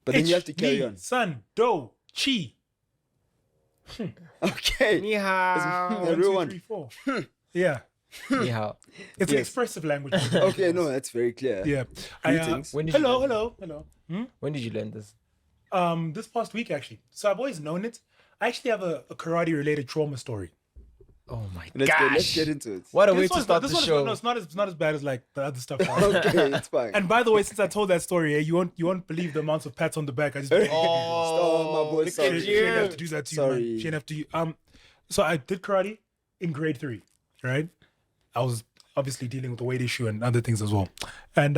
But then you have to carry on. San, do, chi. Okay. Ni hao. The 1, real 2, one. 3, 4. Yeah. Ni hao. It's an Yes. expressive language. Okay, no, that's very clear. Yeah. Greetings. When did you learn Hello. When did you learn this? This past week, actually. So I've always known it. I actually have a karate-related trauma story. Oh my Let's gosh. get into it. What a way This to one's start not- the this show. one is- no, it's not as bad as like the other stuff. Okay, it's fine. And by the way, since I told that story, you won't believe the amounts of pats on the back I just. Oh, my boy, look at sorry. She didn't have to you. do that to you, Sorry. man. She didn't have to. So I did karate in grade 3, right? I was obviously dealing with the weight issue and other things as well. And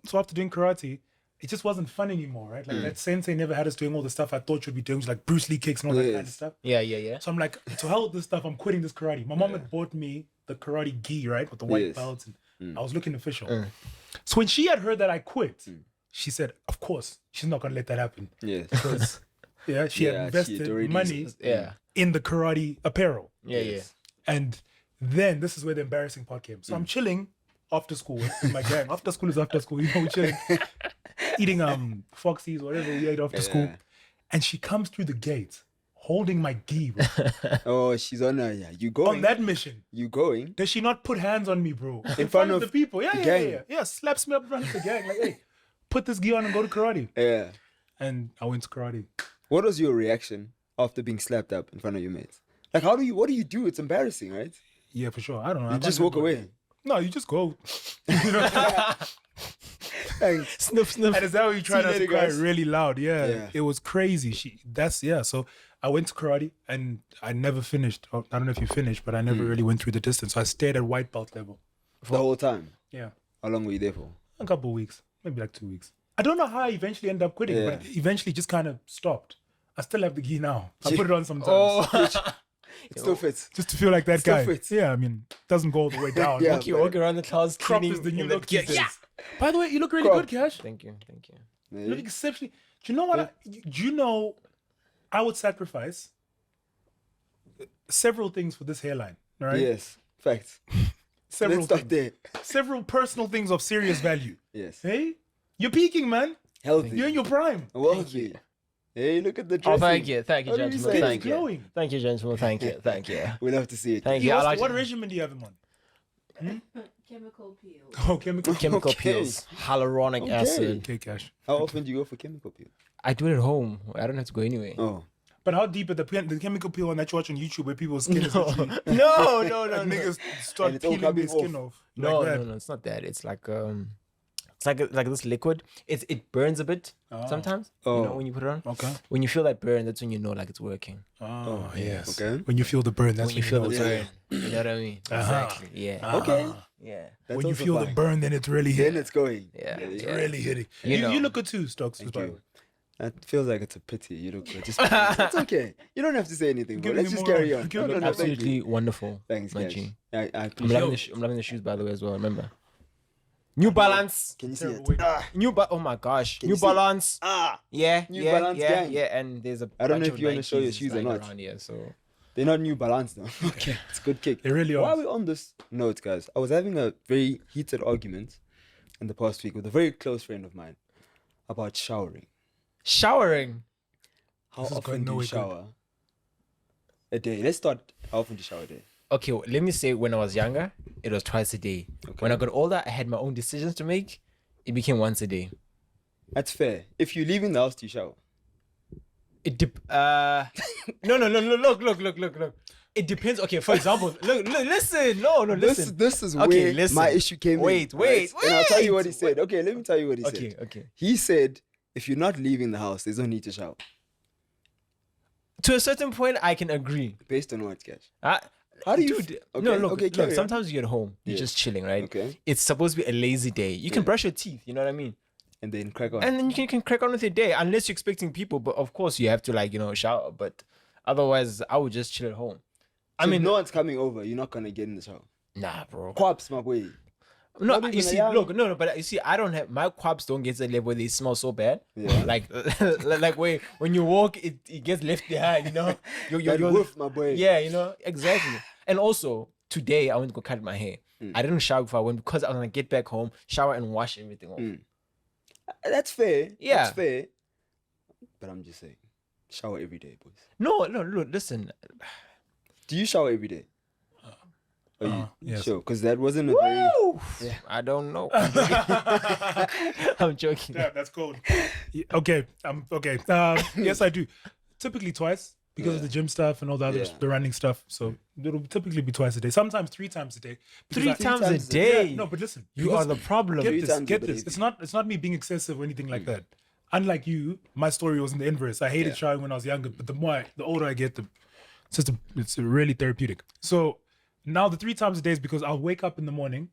so after doing karate, it just wasn't fun anymore, right? Like that sensei never had us doing all the stuff I thought you'd be doing, like Bruce Lee kicks and all that kind of Yes. stuff. Yeah. So I'm like, to hell with this stuff, I'm quitting this karate. My mom had bought me the karate gi, right? With the white Yes. belts. And I was looking official. So when she had heard that I quit, she said, of course, she's not going to let that happen. Yes. Because yeah, she Yeah, had she invested had already- money Yeah. in the karate apparel. Yeah. And then this is where the embarrassing part came. So I'm chilling after school with my gang. After school is after school. You know, we're chilling, eating Foxy's, whatever we ate after school. And she comes through the gate holding my gi, bro. Oh, she's on a, yeah. You On going? that mission. You going? Does she not put hands on me, bro? In front of of the people. the Yeah. gang? Yeah, slaps me up in front of the gang. Like, hey, put this gi on and go to karate. Yeah. And I went to karate. What was your reaction after being slapped up in front of your mates? Like, what do you do? It's embarrassing, right? Yeah, for sure. I don't know. You just walk away. No, you just go. You know? Thanks. Sniff. And is that what you try See not you to later, cry guys. really loud? Yeah, Yeah. it was crazy. So I went to karate and I never finished. I don't know if you finished, but I never really went through the distance. So I stayed at white belt level. The whole time. Yeah, How long were you there for? a couple of weeks, maybe like 2 weeks. I don't know how I eventually ended up quitting, Yeah. but it eventually just kind of stopped. I still have the gi now. I put it on sometimes It still fits. just to feel like that Still guy. fits. Yeah, I mean, it doesn't go all the way down. Yeah. You walk around the clouds Crop cleaning is the new in the look these gear. days. By the way, you look really Crop. good, Cash. Thank you. You look exceptionally. Do you know what? Do you know? I would sacrifice several things for this hairline. All right. Yes. Facts. Several Let's start things. there. Several personal things of serious value. Yes. Hey, you're peaking, man. Healthy. You're in your prime. Wealthy. Hey, look at the Oh, dressing. thank you, What did you gentlemen. say? Thank you, Glowing. thank you, gentlemen. Thank you. We'll have to see it. Thank you. I like What regimen do you have him on? Chemical peel. Oh, chemical. chemical Okay. peels, hyaluronic Okay. acid. Okay, Cash. How often do you go for chemical peel? I do it at home. I don't have to go anyway. Oh. But how deep is the chemical peel one that you watch on YouTube where people's skin is literally No, and niggas start And it's all peeling their coming skin off. off? no, like that. no, it's not that. It's like like this liquid. It burns a bit sometimes. You know, Oh. when you put it on. Okay. When you feel that burn, that's when you know like it's working. Oh, yes. Okay. When you feel the burn, that's When you feel the know. burn, you know what I mean? Exactly. Yeah. Okay. Yeah. That's When you also feel the fine. burn, then it's really Then hitting. it's going. Yeah. It's yeah. really hitting. You know. You look good too, Stokes. Thank by the you. way. It feels like it's a pity. You look good. Just, it's okay. You don't have to say anything, bro. Give Let's me just more. carry on. Give No, me no, more. no, thank you. Absolutely wonderful. Thanks, my guys. G. I I'm appreciate loving, it. I'm loving the shoes, by the way, as well. Remember. New Balance. Can you see Terrible it? weight. Oh my gosh. Can New you see it? Balance. New Yeah, Balance yeah, gang. yeah. And there's a I don't know bunch if of you wanna show your Nikes shoes or lying not. around here, so They're not New Balance though. Okay. It's a good kick. They really Why are. are we on this note, guys? I was having a very heated argument in the past week with a very close friend of mine about showering. showering. How This is often going do you nowhere good. shower a day? Let's start. How often do you shower a day? Okay, well, let me say when I was younger, it was twice a day. Okay. When I got older, I had my own decisions to make. It became once a day. That's fair. If you're leaving the house, do you shower? No, look. It depends. Okay, for example, listen. Listen. This is Okay, where listen. my issue came Wait, in. wait, And I'll tell you what he wait. said. Okay, let me tell you what he said. Okay. He said, if you're not leaving the house, there's no need to shower. To a certain point, I can agree. Based on what, guys? How do you Dude, f- no, okay, look, okay, look. carry on. Sometimes you're at home, you're Yeah. just chilling, right? Okay. It's supposed to be a lazy day. You can brush your teeth, you know what I mean? And then crack on. And then you can crack on with your day, unless you're expecting people. But of course, you have to shower. But otherwise, I would just chill at home. I mean, no one's coming over. You're not gonna get in the shower. Nah, bro. Quaps, my boy. No, Not even you a see, young- look, no, but you see, I don't have my quabs don't get to the level where they smell so bad. Yeah. like when you walk, it gets left behind, you know. That woof, my boy. Yeah, you know, exactly. And also today I went to go cut my hair. Mm. I didn't shower before I went because I was gonna get back home, shower and wash everything off. That's fair. Yeah. That's fair. but I'm just saying, shower every day, boys. No, listen. Do you shower every day? Are you yes. sure? Because that wasn't a very. Yeah. I don't know. I'm joking. Yeah, that's cold. Okay. Okay. Yes, I do. Typically twice because of the gym stuff and all the other the running stuff. So it'll typically be twice a day. Sometimes 3 times a day. Three times a times a day. Yeah, no, but listen. You are the problem. Get Three this. times Get a this. day. It's not me being excessive or anything like that. Unlike you, my story was in the inverse. I hated showering when I was younger, but the older I get, it's really therapeutic. So now the 3 times a day is because I'll wake up in the morning,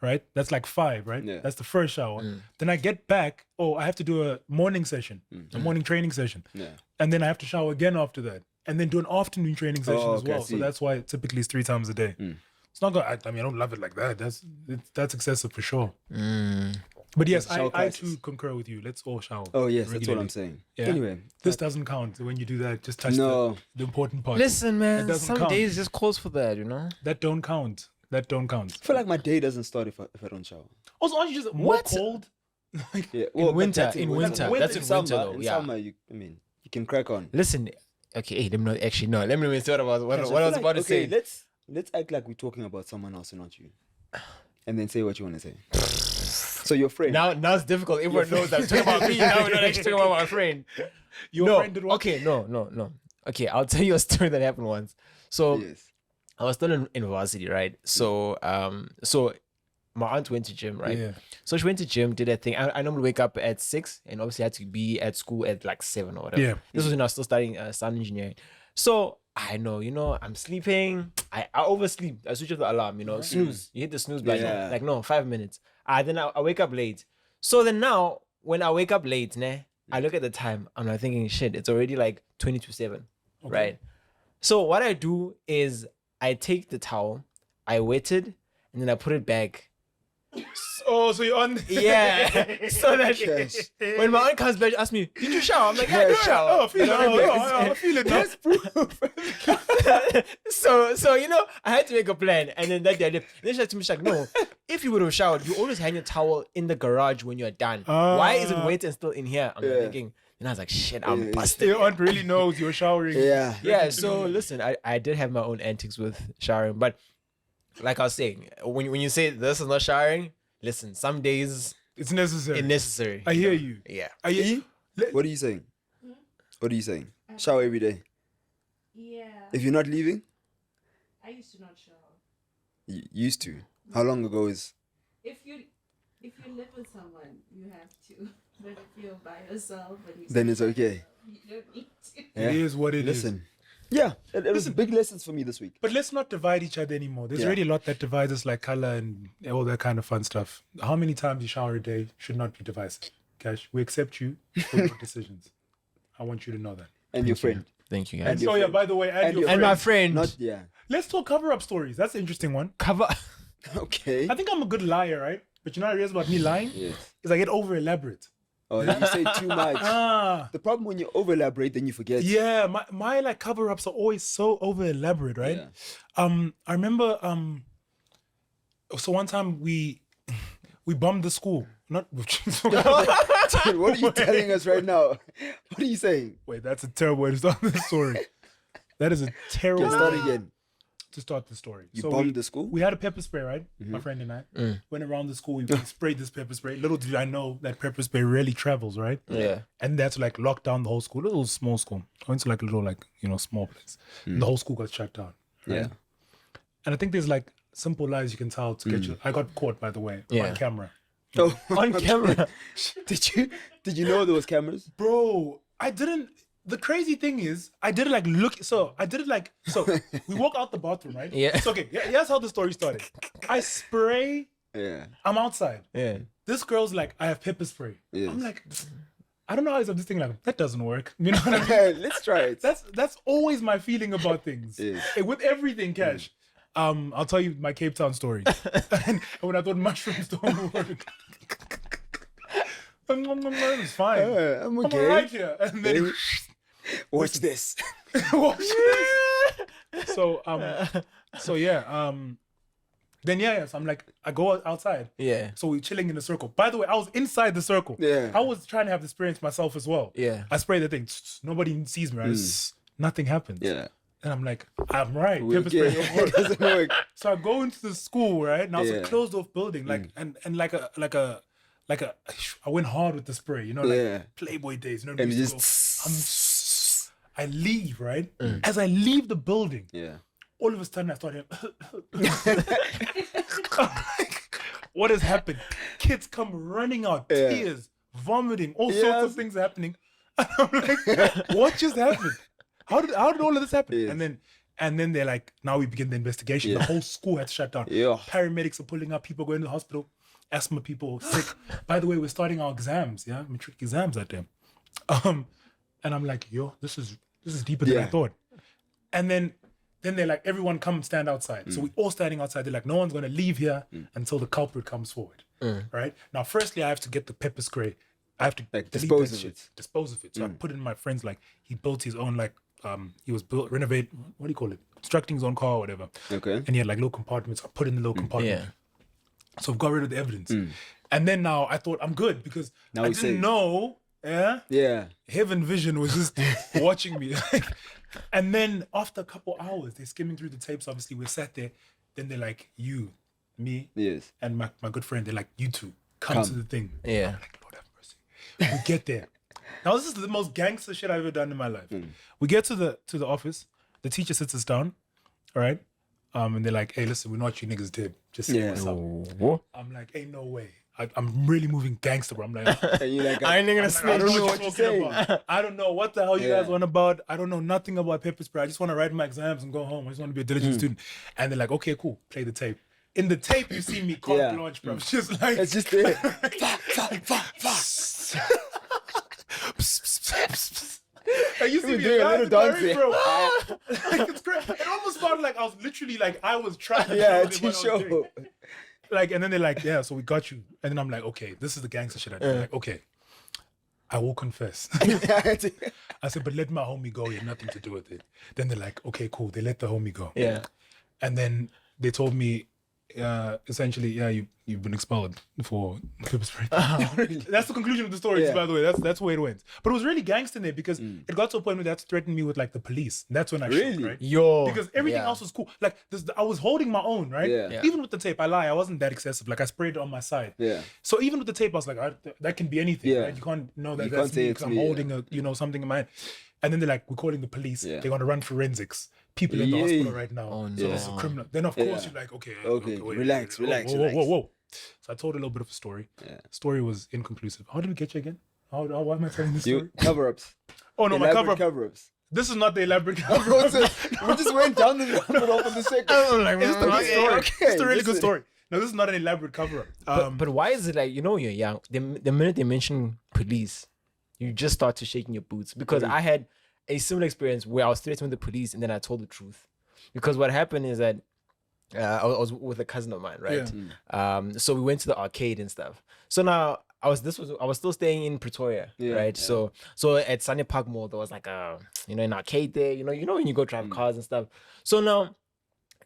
right? That's like 5, right? Yeah. That's the first shower. Then I get back. Oh, I have to do a morning session, a morning training session. Yeah. And then I have to shower again after that. And then do an afternoon training session as okay, I well. So see. that's why typically it's 3 times a day. It's not good. I mean, I don't love it like that. That's excessive for sure. But yes, Shower I crisis. too concur with you. Let's all shower. Oh yes, that's what regularly. I'm saying. Yeah. Anyway, This doesn't count when you do that. Just touch No. the important part. Listen, man. doesn't Some count. days just calls for that, you know. That don't count. That don't count. I feel like my day doesn't start if I don't shower. Also, aren't you just more What? cold? Yeah, In winter, that's in winter. That's That's in in summer. winter, though, In yeah. summer, you can crack on. Listen. Okay, hey, let me know. Actually, no. Let me know what I was Guys, what I feel was like- about to okay, say. let's act like we're talking about someone else and not you, and then say what you want to say. So your friend. Now it's difficult. Everyone knows that I'm talking about me. Now we're not actually talking about my friend. Your friend did what? Okay, no. Okay, I'll tell you a story that happened once. So Yes. I was still in varsity, right? So so my aunt went to gym, right? Yeah. So she went to gym, did that thing. I normally wake up at 6 and obviously had to be at school at like 7 or whatever. Yeah. This was when I was still studying sound engineering. So I know, I'm sleeping. I oversleep. I switch off the alarm, snooze. You hit the snooze button. Yeah. Like, no, 5 minutes. Then I wake up late. So then now, when I wake up late, I look at the time. I'm like thinking, shit, it's already like 20 to 7, right? So what I do is I take the towel, I wet it, and then I put it back. Oh, so you're on. Yeah. So that Yes. when my aunt comes back, she asks me, did you shower? I'm like, yeah, I did shower. Oh, I feel it. I feel it now. So I had to make a plan, and then that day I did. Then she said to me, she's like, no, if you would have showered, you always hang your towel in the garage when you're done. Why is it wet and still in here? I'm like thinking, and I was like, shit, I'm busted. Your aunt really knows you're showering. Yeah. Yeah, so listen, I did have my own antics with showering, but like I was saying, when you say this is not showering, listen, some days It's necessary. it's necessary. I hear you. Yeah. I hear you. What are you saying? What are you saying? Shower every day. Yeah. If you're not leaving, I used to not shower. you used to. How long ago is? If you live with someone, you have to. But if you're by yourself and you Then it's okay. you don't need to. Yeah. It is what it is. Listen. Yeah, it was big lessons for me this week. But let's not divide each other anymore. There's Yeah. already a lot that divides us, like color and all that kind of fun stuff. How many times you shower a day should not be divisive. Cash, we accept you for your decisions. I want you to know that. And your friend. Thank you, And guys. your so, yeah, friend. by the way, and your your And friend. my friend. Not yeah. Let's talk cover-up stories. That's an interesting one. cover. Okay. I think I'm a good liar, right? But you know what I realize about me lying? Yes. Is I get over-elaborate. Oh, you say too much. The problem when you over elaborate, then you forget. Yeah, my like cover-ups are always so over-elaborate, right? Yeah. I remember so one time we bombed the school. Not Dude, what are you telling us right now? What are you saying? Wait, that's a terrible way to start the story. That is a terrible Okay, start way again. to start the story. You So bombed the school? We had a pepper spray, right? My friend and I went around the school. We sprayed this pepper spray. Little did I know that pepper spray rarely travels, right? Yeah. And that's like locked down the whole school. It was a small school. I went to like a little small place. And the whole school got shut down. Right? Yeah. And I think there's like simple lies you can tell to get you. I got caught, by the way, Yeah. on camera. Oh, On camera. did you know there was cameras? Bro, I didn't. The crazy thing is, I did it like so we walk out the bathroom, right? Yeah. So, okay, here's how the story started. I spray, Yeah. I'm outside. Yeah. This girl's like, I have pepper spray. Yes. I'm like, I don't know how I this thing like, that doesn't work. You know what I mean? Let's try it. That's always my feeling about things. Yes. And with everything, Cash. I'll tell you my Cape Town story. and when I thought mushrooms don't work. It's fine. I'm I'm okay. right here. And then Watch this. watch this. So yeah, Then so I'm like, I go outside. Yeah. So we're chilling in a circle. By the way, I was inside the circle. Yeah. I was trying to have the experience myself as well. Yeah. I spray the thing. Nobody sees me, right? Nothing happens. Yeah. And I'm like, I'm right. Yeah, Pepper spray don't work. it doesn't work. So I go into the school, right? Now it's Yeah. a closed off building, like and like a I went hard with the spray, you know, like Playboy days, you know. And we you used to just I leave, right? As I leave the building, all of a sudden I started what has happened? Kids come running out, tears, vomiting, all sorts of things happening. And I'm like, what just happened? How did all of this happen? Yes. And then they're like, now we begin the investigation. The whole school had to shut down. Paramedics are pulling up, people going to the hospital, asthma people sick. By the way, we're starting our exams, matric exams that day. And I'm like, yo, this is deeper than I thought. And then they're like, everyone come stand outside. So we all standing outside. They're like, no one's gonna leave here until the culprit comes forward. Right? Now, firstly, I have to get the pepper spray. I have to dispose of it. Dispose of it. So I put it in my friend's, like, he built his own, like, he was renovate, what do you call it? Constructing his own car or whatever. Okay. And he had like little compartments. I put in the little compartment. So I've got rid of the evidence. And then now I thought I'm good because Now I we didn't safe. know. Heaven Vision was just watching me. And then after a couple hours, they're skimming through the tapes. Obviously, we sat there. Then they're like, you, me, and my good friend. They're like, you two, come to the thing. Yeah. I'm like, Lord have mercy. We get there. Now this is the most gangster shit I've ever done in my life. We get to the office. The teacher sits us down, all right? And they're like, hey, listen, we know what you niggas did. Just say what's up. I'm like, ain't no way. I'm really moving gangster, bro. I'm like, And you're like, I ain't gonna I snitch. don't know what what you're you're talking about. I don't know what the hell you guys Yeah. want about. I don't know nothing about pepper spray. I just want to write my exams and go home. I just want to be a diligent student. And they're like, okay, cool. Play the tape. In the tape, you see me carte blanche, bro. It's just like... it's just there. And you see We're me doing a little dancing, dance bro. Like, it's great. It almost felt like I was literally like, I was trying to Yeah, show them what I to was show. doing. Like, and then they're like, yeah, so we got you. And then I'm like, okay, this is the gangster shit I do. Like, okay, I will confess. I said, but let my homie go. You have nothing to do with it. Then they're like, okay, cool. They let the homie go. Yeah. And then they told me, essentially, you've been expelled for pepper spray. That's the conclusion of the story, by the way. That's where it went. But it was really gangster in there because it got to a point where they had to threaten me with like the police. And that's when I shook, right? Yo. Because everything else was cool. Like I was holding my own, right? Yeah. Even with the tape, I lie, I wasn't that excessive. Like I sprayed it on my side. Yeah. So even with the tape, I was like, that can be anything. Yeah. Right? You can't know that You that's can't say me it's because I'm me, holding something in my hand. And then they're like, we're calling the police. Yeah. They're gonna run forensics. People in the Yeah. hospital right now. Oh, So no. this is criminal. Then of course Yeah. you're like, okay, Okay, relax, whoa, relax, whoa, relax. whoa, whoa. So I told a little bit of a story. Yeah. Story was inconclusive. How did we get you again? Why am I telling this story? You cover-ups. Oh no, my Elaborate cover. cover-ups. This is not the elaborate cover. We just went down the rabbit hole for the second. It's the good story. okay, It's a really good listen. story. No, this is not an elaborate cover up. But why is it like, you know, you're young. The minute they mention police, you just start to shaking your boots. Because I had a similar experience where I was threatened with the police and then I told the truth. Because what happened is that I was with a cousin of mine, right? So we went to the arcade and stuff. So now I was still staying in Pretoria, right? So at Sunny Park Mall there was like an arcade there. You know when you go drive cars and stuff. So now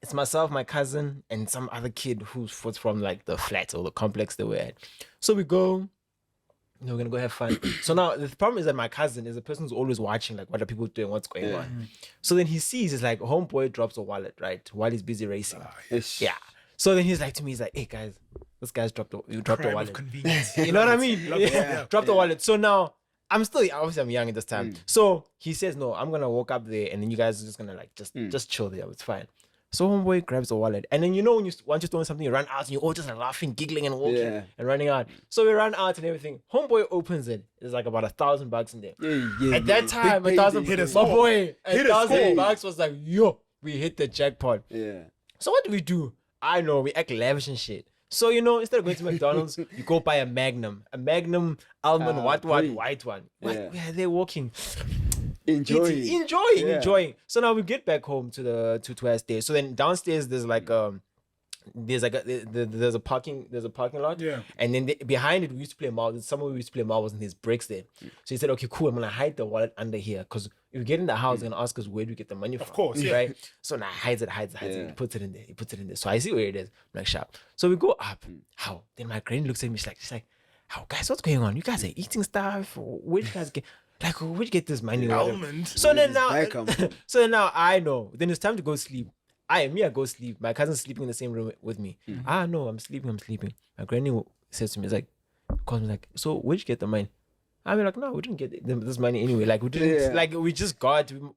it's myself, my cousin, and some other kid who's from like the flat or the complex that we're at. So we go. We're gonna go have fun. So now the problem is that my cousin is a person who's always watching like what are people doing, what's going on. So then he sees it's like homeboy drops a wallet, right? While he's busy racing. Yeah. So then he's like to me, he's like, hey guys, this guy's dropped a Crime wallet. of convenience. You know what I mean? Yeah. Dropped the wallet. So now I'm young at this time. So he says, no, I'm gonna walk up there and then you guys are just gonna like just chill there. It's fine. So homeboy grabs the wallet. And then when once you're doing something, you run out and you're all just like laughing, giggling and walking and running out. So we run out and everything. Homeboy opens it. There's like about $1,000 in there. At that time, Big 1,000 payday. hit us. My boy, Hit us $1,000 was like, yo, we hit the jackpot. Yeah. So what do? I know, we act lavish and shit. So, instead of going to McDonald's, you go buy a Magnum almond, white one. Yeah. Where they're walking. Enjoying. Enjoying. So now we get back home to our stairs. So then downstairs there's like there's like there's a parking lot. Yeah. And then behind it we used to play marbles. Somewhere we used to play marbles and there's bricks there. So he said, okay, cool, I'm gonna hide the wallet under here because if we get in the house, they're gonna ask us where do we get the money from. Of course, yeah. Right? So now hides it. He puts it in there. So I see where it is. I'm like, sharp. So we go up. How? Then my granny looks at me, she's like, how guys, what's going on? You guys are eating stuff? Where do you guys get where'd you get this money? Almond. So then now back up. so then now I know. Then it's time to go sleep. I go sleep. My cousin's sleeping in the same room with me. No, I'm sleeping. My granny says to me, it's like, calls me like, so where'd you get the money? I'm like, no, we didn't get this money anyway. Like we didn't, like we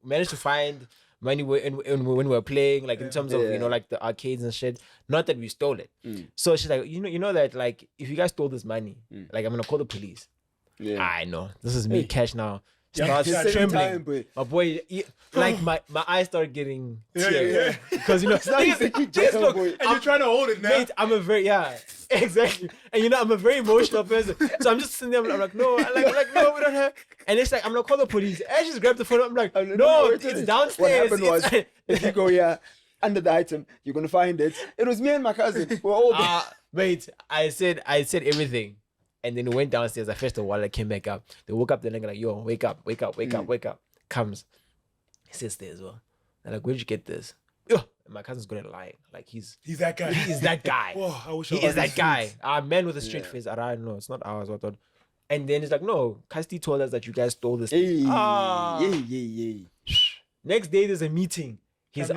managed to find money when we were playing, like in terms of, you know, like the arcades and shit. Not that we stole it. So she's like, you know that like, if you guys stole this money, like I'm going to call the police. Yeah. I know. This is me, Cash now. Starts trembling. My boy, like my eyes started getting teary. Because you know, and you're trying to hold it now. Mate, I'm a very exactly. And you know, I'm a very emotional person. So I'm just sitting there, I'm like, no, I'm like, no, we don't have. And it's like, I'm gonna call the police. I just grabbed the phone. I'm like, no, it's downstairs. What happened was, if you go here under the item, you're gonna find it. It was me and my cousin. We're all there. Wait, I said everything. And then we went downstairs. I fetched the wallet, came back up. They woke up, they're like, yo, wake up. Comes. He sits there as well. They're like, where'd you get this? Yo, and my cousin's gonna lie. Like he's that guy. He is that guy. Whoa, I wish he is that guy. A man with a straight face. I don't know. It's not ours. I thought. And then he's like, no, Kasti told us that you guys stole this. Next day there's a meeting. His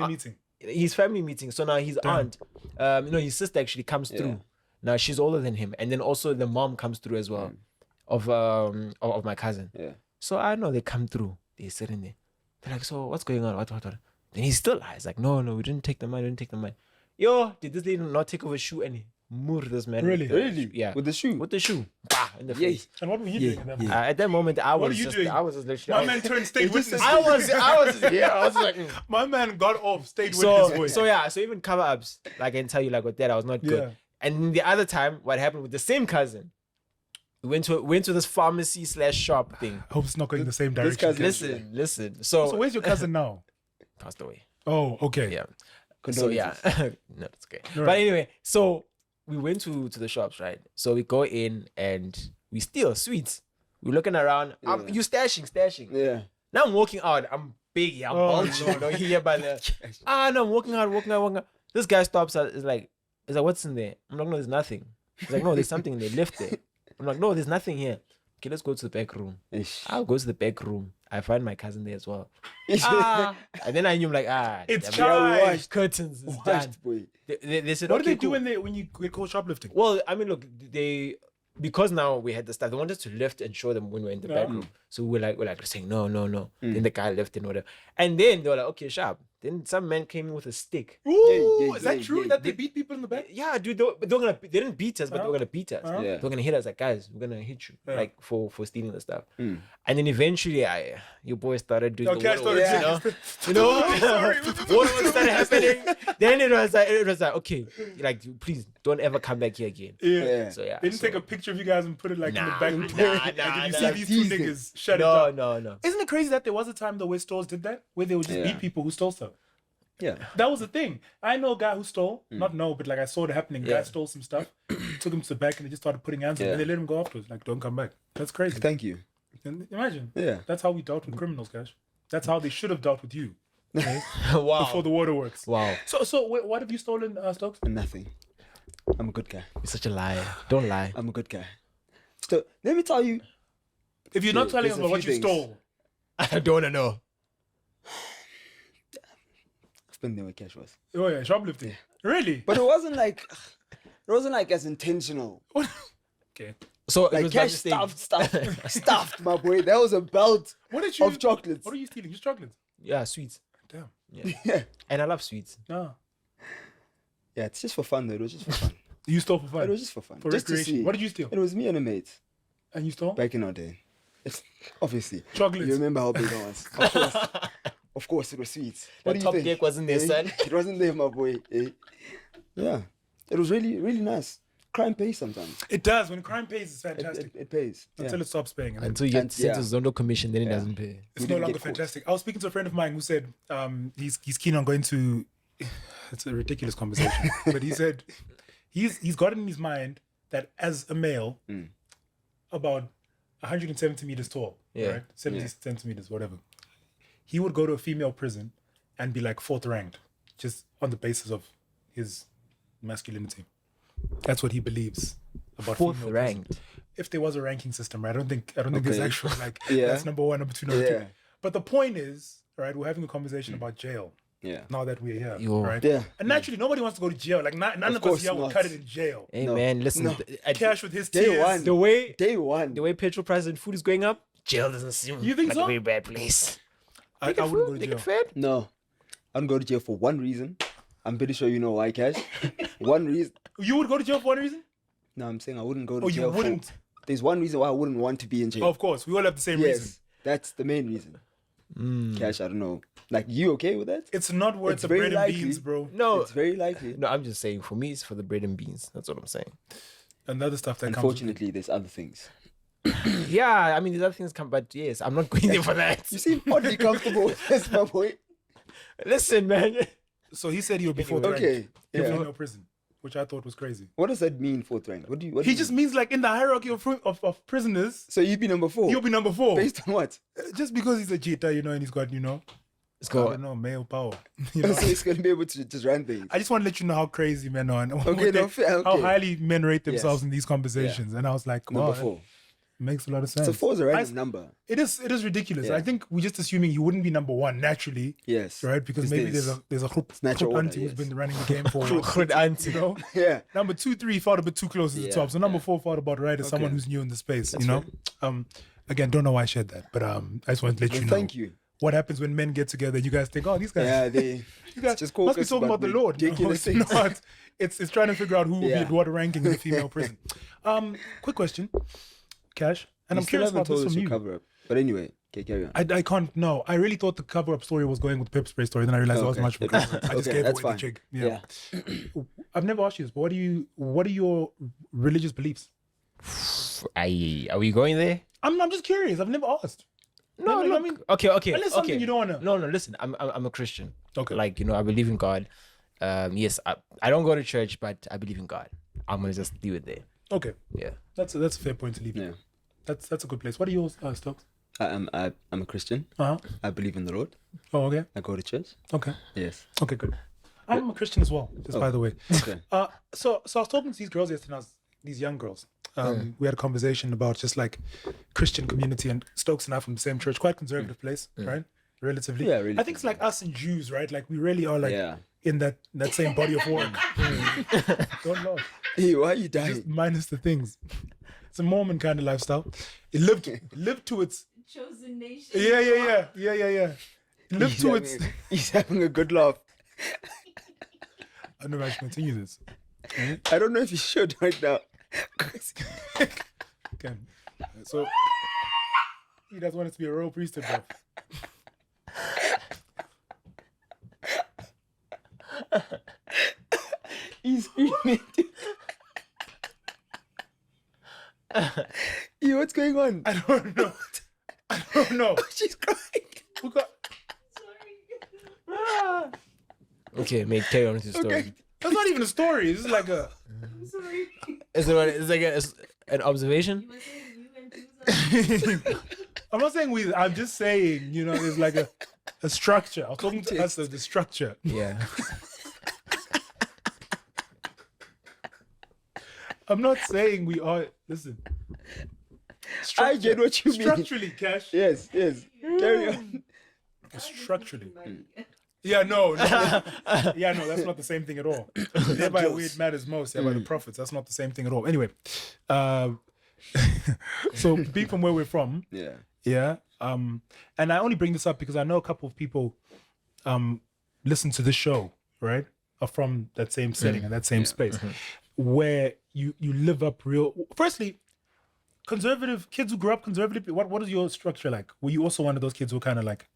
family meeting. So now his aunt, his sister actually comes through. Now she's older than him, and then also the mom comes through as well, of my cousin. Yeah. So I know they come through. They're sitting there. They're like, so what's going on? What? Then he still lies. Like, no, we didn't take the money. Yo, did this lady not take off a shoe and he moved this man? Really? Yeah. With the shoe? Bah, in the face. And what were you doing at that moment? At that moment, I was just My literally. man turned state witness. I was like. My man got off state witness voice. So even cover ups, like I can tell you, like with that, I was not good. And the other time, what happened with the same cousin, we went to this pharmacy / shop thing. I hope it's not going in the same direction. Listen. So where's your cousin now? Passed away. Oh, okay. Yeah. So no, it's okay. Right. But anyway, so we went to the shops, right? So we go in and we steal sweets. We're looking around. You stashing. Yeah. Now I'm walking out. I'm big. I'm bulging. No, here by the. No, I'm walking out. This guy stops. Is like, what's in there? I'm like, no, there's nothing. He's like, no, there's something in there. Lift it. I'm like, no, there's nothing here. Okay, let's go to the back room. I'll go to the back room. I find my cousin there as well. And then I knew, like, it's time. Curtains. It's done. Boy. They said, what do they do when you get caught shoplifting? Well, I mean, look, because now we had the stuff, they wanted us to lift and show them when we're in the back room. So we're like saying, no. Then the guy left and whatever. And then they were like, okay, sharp. Then some man came in with a stick. Ooh, is that true that they beat people in the back? Yeah, dude. They didn't beat us, but they were gonna beat us. They were gonna hit us. Like, guys, we're gonna hit you, like for stealing the stuff. And then eventually, your boy started doing the waterworks. You know, waterworks started happening. Then it was like, okay, like please don't ever come back here again. Yeah. So yeah. They didn't take a picture of you guys and put it like in the back. Nah. You see these two niggas shut it down. No. Isn't it crazy that there was a time though where stores did that, where they would just beat people who stole stuff? Yeah, that was the thing. I know a guy who stole, but like I saw it happening. Guy stole some stuff, took him to the back, and they just started putting hands on him, and they let him go afterwards. Like, don't come back. That's crazy. Thank you. Imagine. Yeah, that's how we dealt with criminals, guys. That's how they should have dealt with you. Okay? Wow. Before the waterworks. Wow. So what have you stolen, Stokes? Nothing. I'm a good guy. You're such a liar. Don't lie. I'm a good guy. So let me tell you. If you're not telling them what you stole, I don't want to know. Been there where cash was. Oh yeah, shoplifting. Really? But it wasn't like as intentional. Okay. So like cash stuffed, my boy. There was a belt of chocolates. What are you stealing? Just chocolates? Yeah, sweets. Damn. Yeah. And I love sweets. No. Yeah, it's just for fun though. It was just for fun. You stole for fun? It was just for fun. For just recreation. What did you steal? It was me and a mate. And you stole? Back in our day. It's obviously. Chocolates. You remember how big I was. Of course, it was sweet. The top cake wasn't there, son. It wasn't there, my boy. Yeah. It was really, really nice. Crime pays sometimes. It does. When crime pays, it's fantastic. It pays. Until it stops paying. Until you get sent to Zondo Commission, then it doesn't pay. It's no longer fantastic. I was speaking to a friend of mine who said he's keen on going to it's a ridiculous conversation. But he said he's got in his mind that as a male, about 170 meters tall, right? 70 centimeters, whatever. He would go to a female prison and be like 4th ranked, just on the basis of his masculinity. That's what he believes about 4th female ranked. prison. If there was a ranking system, right? I don't think there's actual like that's number 1, number 2, number 2. But the point is, right? We're having a conversation about jail. Yeah. Now that we're here, Yo. right? Yeah. And naturally, nobody wants to go to jail. Like none of us course here will not. cut it in jail. Hey No. man, listen. No. Cash with his Day tears. one. The Day way petrol prices and food is going up, jail doesn't seem You think like so? a very bad place. I wouldn't go to They jail. get fed. No. I don't go to jail for one reason. I'm pretty sure you know why, Cash. One reason. You would go to jail for one reason? No, I'm saying I wouldn't go to Oh, jail. you wouldn't? There's one reason why I wouldn't want to be in jail. Of course, we all have the same reason. Yes. That's the main reason. Cash, I don't know. Like, you okay with that? It's not worth It's the very bread and likely. beans, bro. No, It's very likely. no, I'm just saying. For me, it's for the bread and beans. That's what I'm saying. And the other stuff that comes. Unfortunately, there's other things. Yeah, I mean, these other things come, but yes, I'm not going there for that. You seem oddly comfortable with this, my boy. Listen, man. So he said he would be 4th Okay. ranked in Yeah. female prison, which I thought was crazy. What does that mean, 4th rank? What do He you just mean? means like in the hierarchy of prisoners, So you'd be number 4. he'll be number 4. Based on what? Just because he's a cheater, and he's got, Let's I go. don't know, male power. So he's going to be able to just run things. I just want to let you know how crazy men are and Okay, no, fair, how okay. highly men rate themselves Yes. in these conversations. And I was like, wow, Number that 4. makes a lot of sense. So 4 is a random I- number. It is ridiculous. Yeah. I think we're just assuming he wouldn't be number 1 naturally, Yes. right? Because maybe there's a group natural order, auntie who's yes. been running the game for a while. Good auntie. Yeah. Number 2, 3 felt a bit too close to the Yeah, top. So number 4 felt about right as someone Okay. who's new in the space, That's Again, don't know why I shared that, but I just want to let Well, you know thank you. what happens when men get together. You guys think, oh, these guys, Yeah, they you guys just must be caucus talking about the Lord. No, ridiculous it's things. not. It's trying to figure out who will be Yeah. at what ranking in the female prison. Quick question, Cash, and You I'm still curious haven't about this told us from your you. cover up. But anyway, okay, carry on. I can't. No, I really thought the cover-up story was going with Pep Spray story. Then I realized that was Okay. much of a cover-up. I just Okay, gave that's away fine. the chick. Yeah. I've never asked you this, but what are your religious beliefs? Are we going there? I'm just curious. I've never asked. No, I look. mean, okay. unless something you don't wanna. No, listen. I'm a Christian. Okay. Like, I believe in God. Yes, I don't go to church, but I believe in God. I'm gonna just leave it there. Okay, Yeah. that's a fair point to leave. Yeah. That's a good place. What are yours, Stokes? I'm a Christian. Uh-huh. I believe in the Lord. Oh, okay. I go to church. Okay. Yes. Okay, good. I'm a Christian as well, just by the way. Okay. So I was talking to these girls yesterday, these young girls. We had a conversation about just like Christian community, and Stokes and I from the same church, quite conservative place, right? Relatively. Yeah, I think it's like us and Jews, right? Like we really are like Yeah. in that same body of work. Don't laugh. Hey, why are you dying? Just minus the things. It's a Mormon kind of lifestyle. It lived to its Chosen nation. yeah. It lived to its. He's having a good laugh. I don't know if I should continue this. I don't know if you should right now. Okay. So he doesn't want it to be a royal priesthood, bro. He's screaming. Yo, what's going on? I don't know. I don't know. She's crying. Who got? Sorry. Okay, mate, carry on with your story. Okay. That's not even a story. This is like a. I'm sorry. Is it like an observation? You were saying you and Tusa. I'm not saying we. I'm just saying, there's like a structure. I was talking to us as the structure. Yeah. I'm not saying we are. Listen. I get what you mean. Structurally, Cash. Yes. Carry on. Structurally. Yeah, no. Yeah, no, that's not the same thing at all. Thereby where it matters most, by the prophets. That's not the same thing at all. Anyway, so being from where we're from, Yeah. and I only bring this up because I know a couple of people listen to this show, right? Are from that same setting and that same space where you live up real. Firstly, conservative kids who grew up conservative. What is your structure like? Were you also one of those kids who kind of like?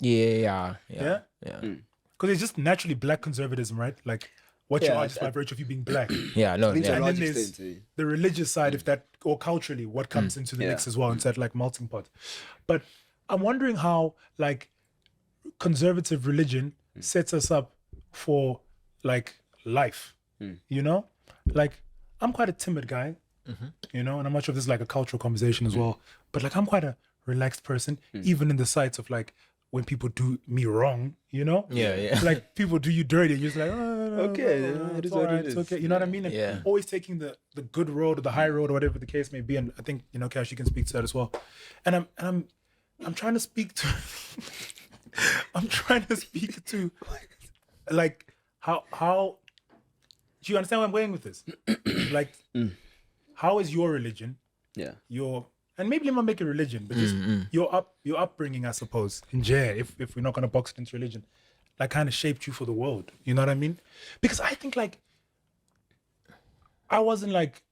Yeah. Because it's just naturally black conservatism, right? Like what you Yeah, are just by virtue of you being black. Yeah, no, I think to a yeah. And then large there's extent, the religious side, if that, or culturally, what comes into the mix as well, into that like melting pot. But I'm wondering how like conservative religion sets us up for like life. You know, like I'm quite a timid guy. You know, and I'm not sure if this is like a cultural conversation as well, but like I'm quite a relaxed person, even in the sights of like when people do me wrong, you know? Yeah. Like people do you dirty and you're just like, Okay, it it's is all what it right, it's is. okay. You know what I mean? And Yeah. always taking the good road or the high road or whatever the case may be. And I think, you know, Cash, you can speak to that as well. And I'm trying to speak to I'm trying to speak to like how do you understand where I'm going with this? Like how is your religion, Yeah. and maybe let me make it religion, but just your upbringing, I suppose, in Jaya, if we're not gonna box it into religion, like kind of shaped you for the world. You know what I mean? Because I think like I wasn't like,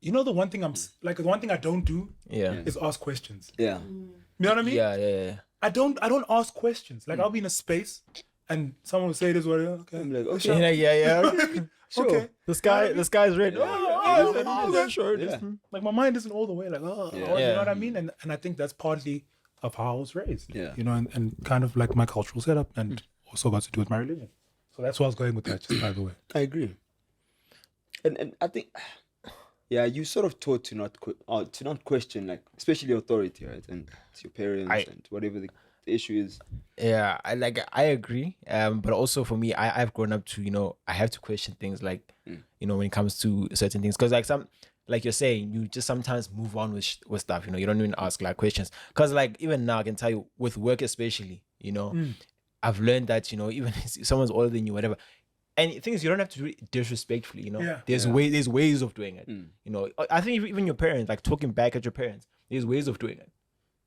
you know, the one thing the one thing I don't do Yeah. is ask questions. Yeah. You know what I mean? Yeah. I don't ask questions. Like I'll be in a space and someone will say this or okay. I'm like, okay. Yeah. Sure. Okay. The sky's red. Sure. Yeah. Like my mind isn't all the way like, you know Yeah. what I mean? And I think that's partly of how I was raised. Yeah. You know, and kind of like my cultural setup and also got to do with my religion. So that's where I was going with that, just by the way. I agree. And I think, yeah, you sort of taught to not question, like, especially authority, right? And it's your parents and whatever the issue is. Yeah, I agree. But also for me, I've grown up to, you know, I have to question things like, you know, when it comes to certain things, because like you're saying, you just sometimes move on with stuff. You know, you don't even ask like questions. Because like even now, I can tell you with work especially, you know, I've learned that, you know, even if someone's older than you, whatever. And the thing is, you don't have to do it disrespectfully, you know. Yeah. There's ways of doing it. You know, I think even your parents, like talking back at your parents, there's ways of doing it.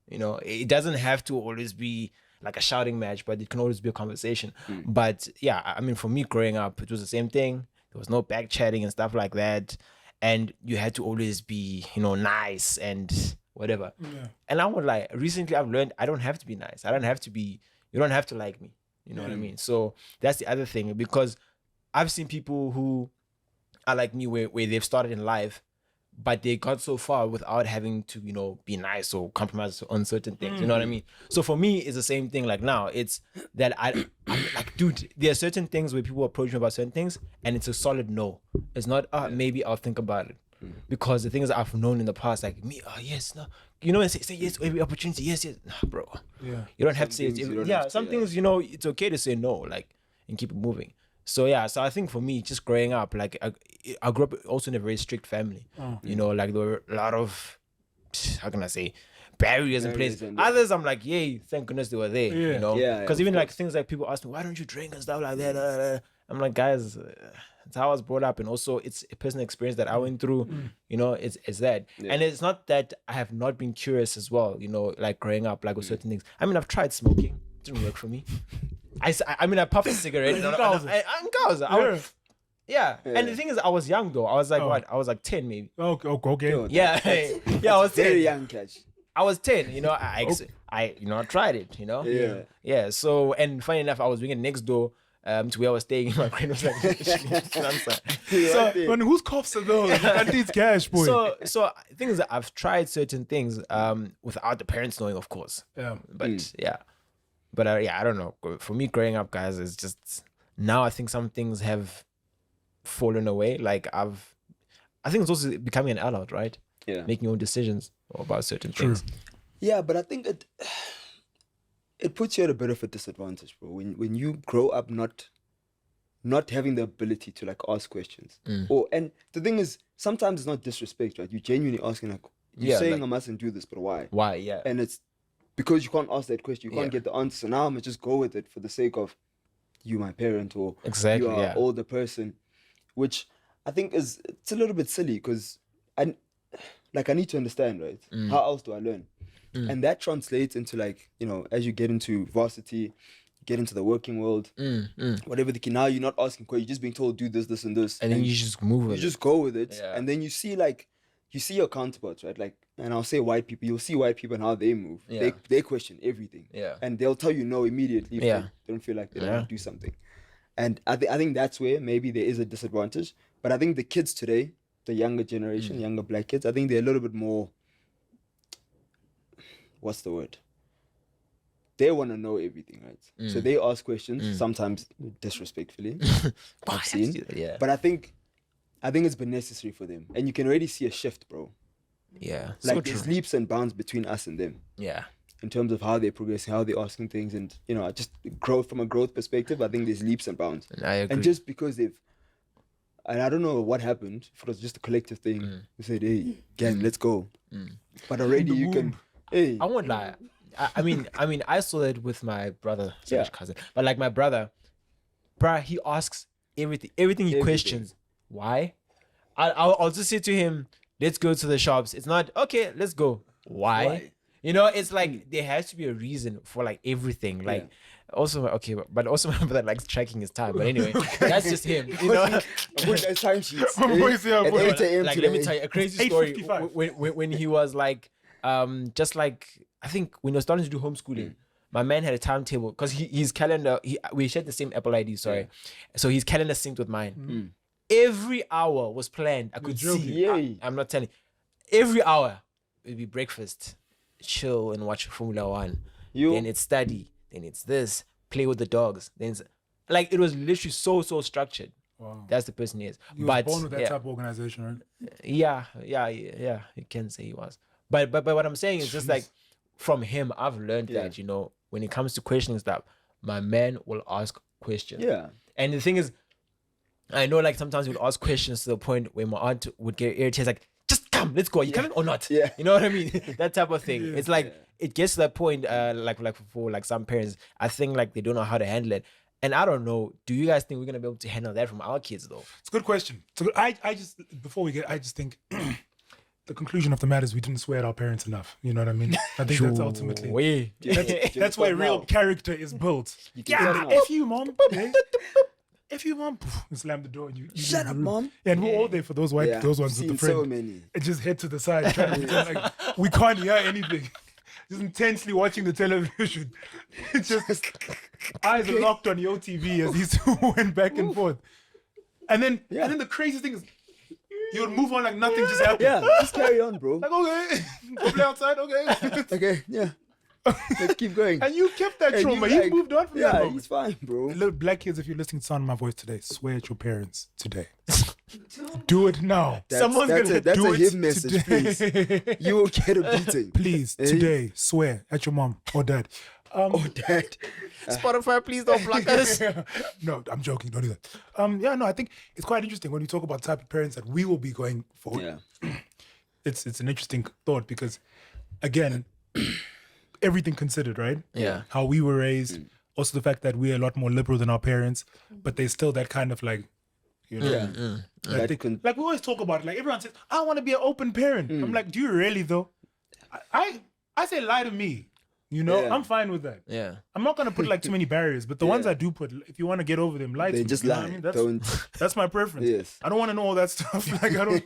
You know, it doesn't have to always be like a shouting match, but it can always be a conversation. But yeah, I mean, for me growing up, it was the same thing. There was no back chatting and stuff like that. And you had to always be, you know, nice and whatever. Yeah. And I would like, recently I've learned I don't have to be nice. You don't have to like me. You know what I mean? So that's the other thing, because I've seen people who are like me where they've started in life, but they got so far without having to, you know, be nice or compromise on certain things. You know what I mean? So for me, it's the same thing. Like now, it's that I'm like, dude, there are certain things where people approach me about certain things, and it's a solid no. It's not, maybe I'll think about it. Because the things I've known in the past, like me, yes, no. You know, and say yes, every opportunity, yes. Nah, bro. Yeah. You don't have to say it. things you don't Yeah, have to, some things, you know, it's okay to say no, like, and keep it moving. So yeah, so I think for me, just growing up, like I grew up also in a very strict family. You know, like there were a lot of, how can I say, barriers in place. and- Others, I'm like, yay, thank goodness they were there. Yeah. You know, Yeah, because of even like course. things like people ask me, why don't you drink and stuff like that. I'm like, guys, it's how I was brought up, and also it's a personal experience that I went through. You know, it's that, and it's not that I have not been curious as well. You know, like growing up, like with certain things. I mean, I've tried smoking, it didn't work for me. I mean, I puffed a cigarette. Yeah. And the thing is, I was young though. I was like, what? I was like 10 maybe. Okay. Yeah, I was 10. Very young catch. I was 10. You know, I tried it. You know. Yeah. Yeah. So, and funny enough, I was doing it next door to where I was staying. My friend was like, So, Man, whose coughs are those? That needs cash, boy. so things that I've tried certain things without the parents knowing, of course. yeah. But yeah, I don't know. For me, growing up, guys, it's just now I think some things have fallen away. Like I think it's also becoming an adult, right? yeah. Making your own decisions about certain things. Yeah, but I think it puts you at a bit of a disadvantage, bro. When you grow up not having the ability to like ask questions, and the thing is, sometimes it's not disrespect, right? You genuinely asking like, you're saying I mustn't do this, but why? Why? Yeah. And it's because you can't ask that question, you can't get the answer. So now I'm gonna just go with it for the sake of you, my parent, or Exactly, you are yeah. older person, which I think it's a little bit silly because I need to understand, right? How else do I learn? And that translates into like, you know, as you get into varsity, get into the working world, whatever now you're not asking questions, you're just being told do this, this, and this, And then you just move with you just go with it, Yeah. and then you see your counterparts, right? Like, and I'll say white people, you'll see white people and how they move. Yeah. They question everything. Yeah. And they'll tell you no immediately if Yeah. they don't feel like they don't do something. And I think that's where maybe there is a disadvantage. But I think the kids today, the younger generation, younger black kids, I think they're a little bit more, what's the word? they want to know everything, right? So they ask questions, sometimes disrespectfully. I've seen. Yeah. But I think it's been necessary for them. And you can already see a shift, bro. Yeah. Like So there's true. leaps and bounds between us and them Yeah. in terms of how they're progressing, how they're asking things, and just growth from a growth perspective. I think there's leaps and bounds. I agree. And just because and I don't know what happened, if it was just a collective thing, we said, hey, gang, let's go. But already you can, hey. I won't lie. I mean, I saw it with my brother, slash cousin. But like my brother, bruh, he asks everything. Everything he questions. Why? I'll just say to him, let's go to the shops. It's not, okay, let's go. Why? It's like there has to be a reason for like everything. Like also, okay, but also my brother likes tracking his time. But anyway, that's just him. Put those time sheets. My boys here, At boy. 8 a.m. Like today. let me tell you a crazy story. 8:55. When he was like, just like I think when he was starting to do homeschooling, my man had a timetable because his calendar. We shared the same Apple ID. Sorry, so his calendar synced with mine. Every hour was planned. I could see. Yay. I'm not telling. Every hour it'd be breakfast, chill and watch Formula One. Then it's study. Then it's this. Play with the dogs. Then it's like it was literally so structured. Wow. That's the person he is. He was But born with that type of organization, right? yeah. You can say he was. But what I'm saying is just like from him, I've learned that when it comes to questioning stuff, my man will ask questions. Yeah. And the thing is, I know like sometimes we'll ask questions to the point where my aunt would get irritated, like, just come, let's go. Are you coming or not? Yeah. You know what I mean? That type of thing. It's like it gets to that point, like for like some parents, I think like they don't know how to handle it. And I don't know, do you guys think we're gonna be able to handle that from our kids though? It's a good question. So I just I just think the conclusion of the matter is we didn't swear at our parents enough. You know what I mean? I think that's ultimately Way. that's where real character is built. Yeah. If you mom, if you mom, you slam the door and you Shut leave up, the room. mom. Yeah, and we're all there for those those ones with the Seen friend. so many. And just head to the side, trying to pretend like we can't hear anything. Just intensely watching the television. Just eyes locked on your TV as these two went back and forth. And then the crazy thing is you would move on like nothing just happened. Yeah, just carry on, bro. Like, okay, go play outside, okay. Okay, yeah. Let's keep going. And you kept that And trauma. you, You moved on from that Yeah, moment. he's fine, bro. Little black kids, if you're listening to sound of my voice today, swear at your parents today. Do it now. Someone's that's gonna that's do a it him message, today. please. You will get a beating. Please, today, swear at your mom or dad. Oh, dad. Spotify, please don't block us. No, I'm joking. Don't do that. I think it's quite interesting when you talk about the type of parents that we will be going for. Yeah. It's an interesting thought because, again, everything considered, right? Yeah. How we were raised, also the fact that we're a lot more liberal than our parents, but there's still that kind of like, you know, Yeah. I think, like we always talk about it. Like everyone says, I want to be an open parent. I'm like, do you really though? I say lie to me. You know, Yeah. I'm fine with that. Yeah. I'm not gonna put like too many barriers, but the ones I do put, if you want to get over them, lie to They me. just You know what lie. I mean? That's, Don't. that's my preference. Yes. I don't want to know all that stuff. Like I don't.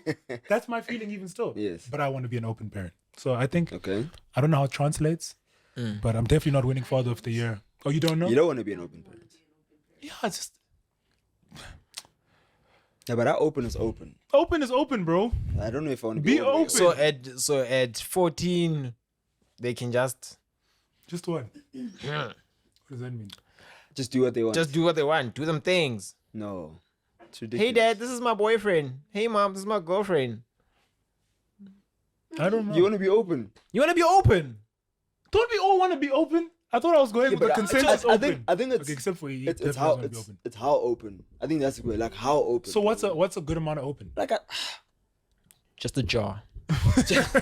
That's my feeling even still. Yes. But I want to be an open parent. So I think Okay. I don't know how it translates, but I'm definitely not winning Father of the Year. Oh, you don't know? You don't want to be an open parent. Yeah, it's just Yeah, but that open is open. open is open, bro. I don't know if I want to Be be all the way open. So at 14, they can just Just what? What does that mean? Just do what they want. just do what they want, do them things. No. It's ridiculous. Hey dad, this is my boyfriend. Hey mom, this is my girlfriend. I don't know. You want to be open. You want to be open? Don't we all want to be open? I thought I was going with the but consensus I open. think it's Okay, except for you. it's definitely how want to be open. it's how open. I think that's the way. Like how open. So what's a good amount of open? like Just a jar. Just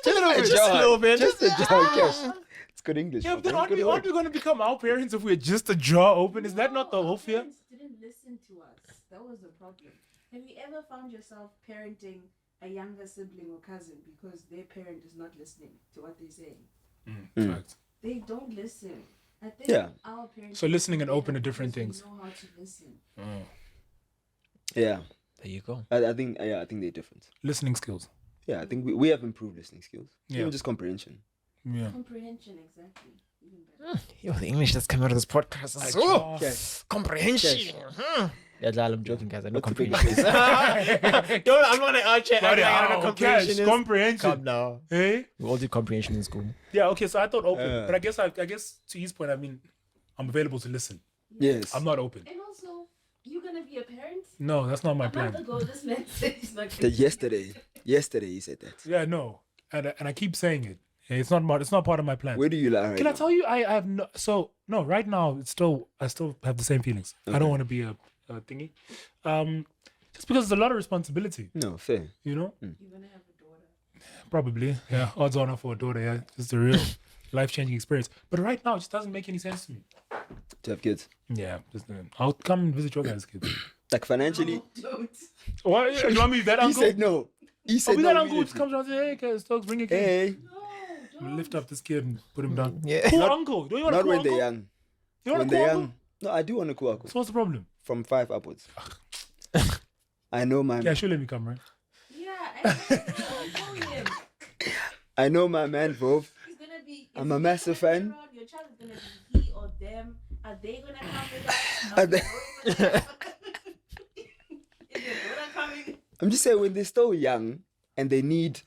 a little bit. Just a little bit. Just a jar. Cash. It's good English. Yeah, but then man. aren't Good we word. going to become our parents if we're just a jaw open? Is that not the whole fear? Parents didn't listen to us. That was the problem. Have you ever found yourself parenting a younger sibling or cousin because their parent is not listening to what they're saying? Fact. They don't listen. I think Yeah. our parents. So listening and open are different because things. we know how to listen. Yeah. There you go. I think they're different. Listening skills. Yeah, I think we have improved listening skills. Yeah. Even just comprehension. Yeah. Comprehension, exactly. Even better. Yo, the English that's coming out of this podcast is Oh. Okay. comprehension. Yeah, I'm joking, guys. I know What's the big comprehension. Don't. I'm not an archer. But I know comprehension is. comprehension. Come now. Hey? We all did comprehension in school. Yeah, okay, so I thought open. But I guess to his point, I mean, I'm available to listen. Yes. I'm not open. And also, you're gonna be a parent. No, that's not my A month plan. ago, this man said he's not. Yesterday he said that. Yeah, no. And I keep saying it. It's not part of my plan. Where do you lie right Can I now? tell you I have no right now I still have the same feelings. I don't want to be a thingy. Just because it's a lot of responsibility, No, fair. you know? You're gonna have a daughter. Probably. Yeah. Odds on for a daughter, yeah. It's a real life-changing experience. But right now it just doesn't make any sense to me. To have kids. Yeah. I'll come and visit your guys' kids. Like financially. No, don't. What? You want me to be that He uncle? said no. He said Be no. that uncle who just immediately. comes around and says, hey, guys, Stokes, bring your kid. Hey, No, don't. Lift up this kid and put him down. Yeah. Cool uncle. Don't you want a not cool when uncle? they're young. You want When a they're cool young. uncle? No, I do want a cool uncle. So what's the problem? From 5 upwards. I know my Yeah, she'll let me come, right? Yeah, I told him. I know my man, bro. He's gonna be. I'm a massive fan. Your child is gonna be he or them. Are they gonna come with us? Are they- Is your daughter coming? I'm just saying when they're still young and they need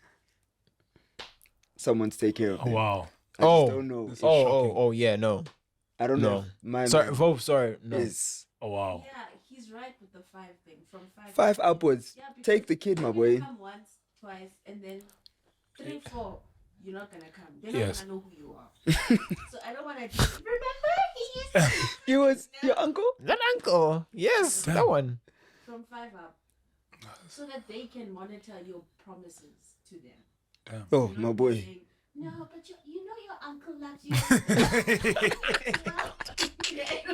someone to take care of Oh, them. wow. I Oh. just don't know. This is Oh, shocking. oh, yeah, no. I don't No. know. My Sorry, man sorry, no. is Oh, wow. Yeah, he's right with the 5 thing. From 5. 5 upwards. Yeah, because Take the kid, my you're boy. gonna come once, twice, and then 3, 4. You're not gonna come. They're Yes. not gonna know who you are. So I don't wanna just remember he is He was your uncle? That uncle. Yes, that one. from 5 up. So that they can monitor your promises to them. Oh, You're my not boy. saying, no, but you know your uncle loves you.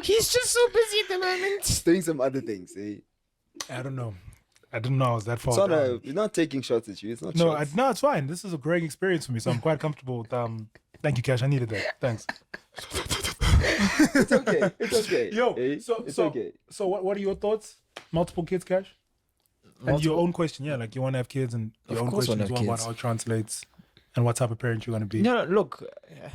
He's just so busy at the moment. He's doing some other things, eh? I don't know. I didn't know I was that far It's not down. he's not taking shots at you. It's not No, shots. no, it's fine. This is a great experience for me, so I'm quite comfortable with thank you, Cash. I needed that. Thanks. It's okay. It's okay. Yo, eh? so It's okay. So what are your thoughts? Multiple kids, Cash? And your own question, yeah, like you want to have kids and your Of own course I question wanna as have well about kids. how it translates and what type of parent you're going to be. No, look,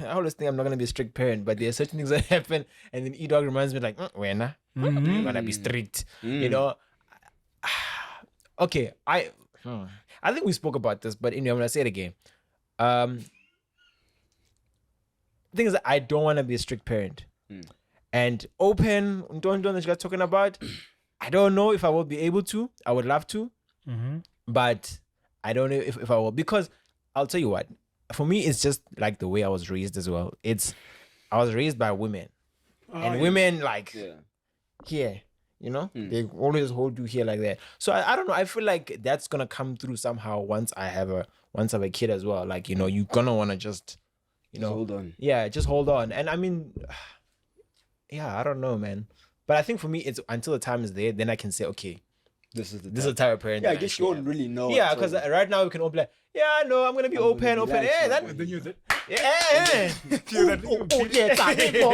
I always think I'm not gonna be a strict parent, but there are certain things that happen, and then E-Dog reminds me like, when you're gonna be strict, you know. Okay, I think we spoke about this, but anyway, I'm gonna say it again. The thing is that I don't want to be a strict parent, and open. Don't that you guys talking about. I don't know if I will be able to. I would love to, but I don't know if I will, because I'll tell you what. For me, it's just like the way I was raised as well. I was raised by women, and women like here, you know, they always hold you here like that. So I don't know. I feel like that's gonna come through somehow once I have a kid as well. Like, you know, you're gonna wanna just, you know, Hold on. yeah, just hold on. And I mean, yeah, I don't know, man. But I think for me, it's until the time is there, then I can say, okay, This is the this is the type of parent. Yeah, I that guess actually you don't am. really know. Yeah, at because all. right now we can all be like, yeah, no, I'm gonna be I'm open. gonna be Yeah, relaxed, that. man. Then you Yeah. Oh, yeah, it's a big ball.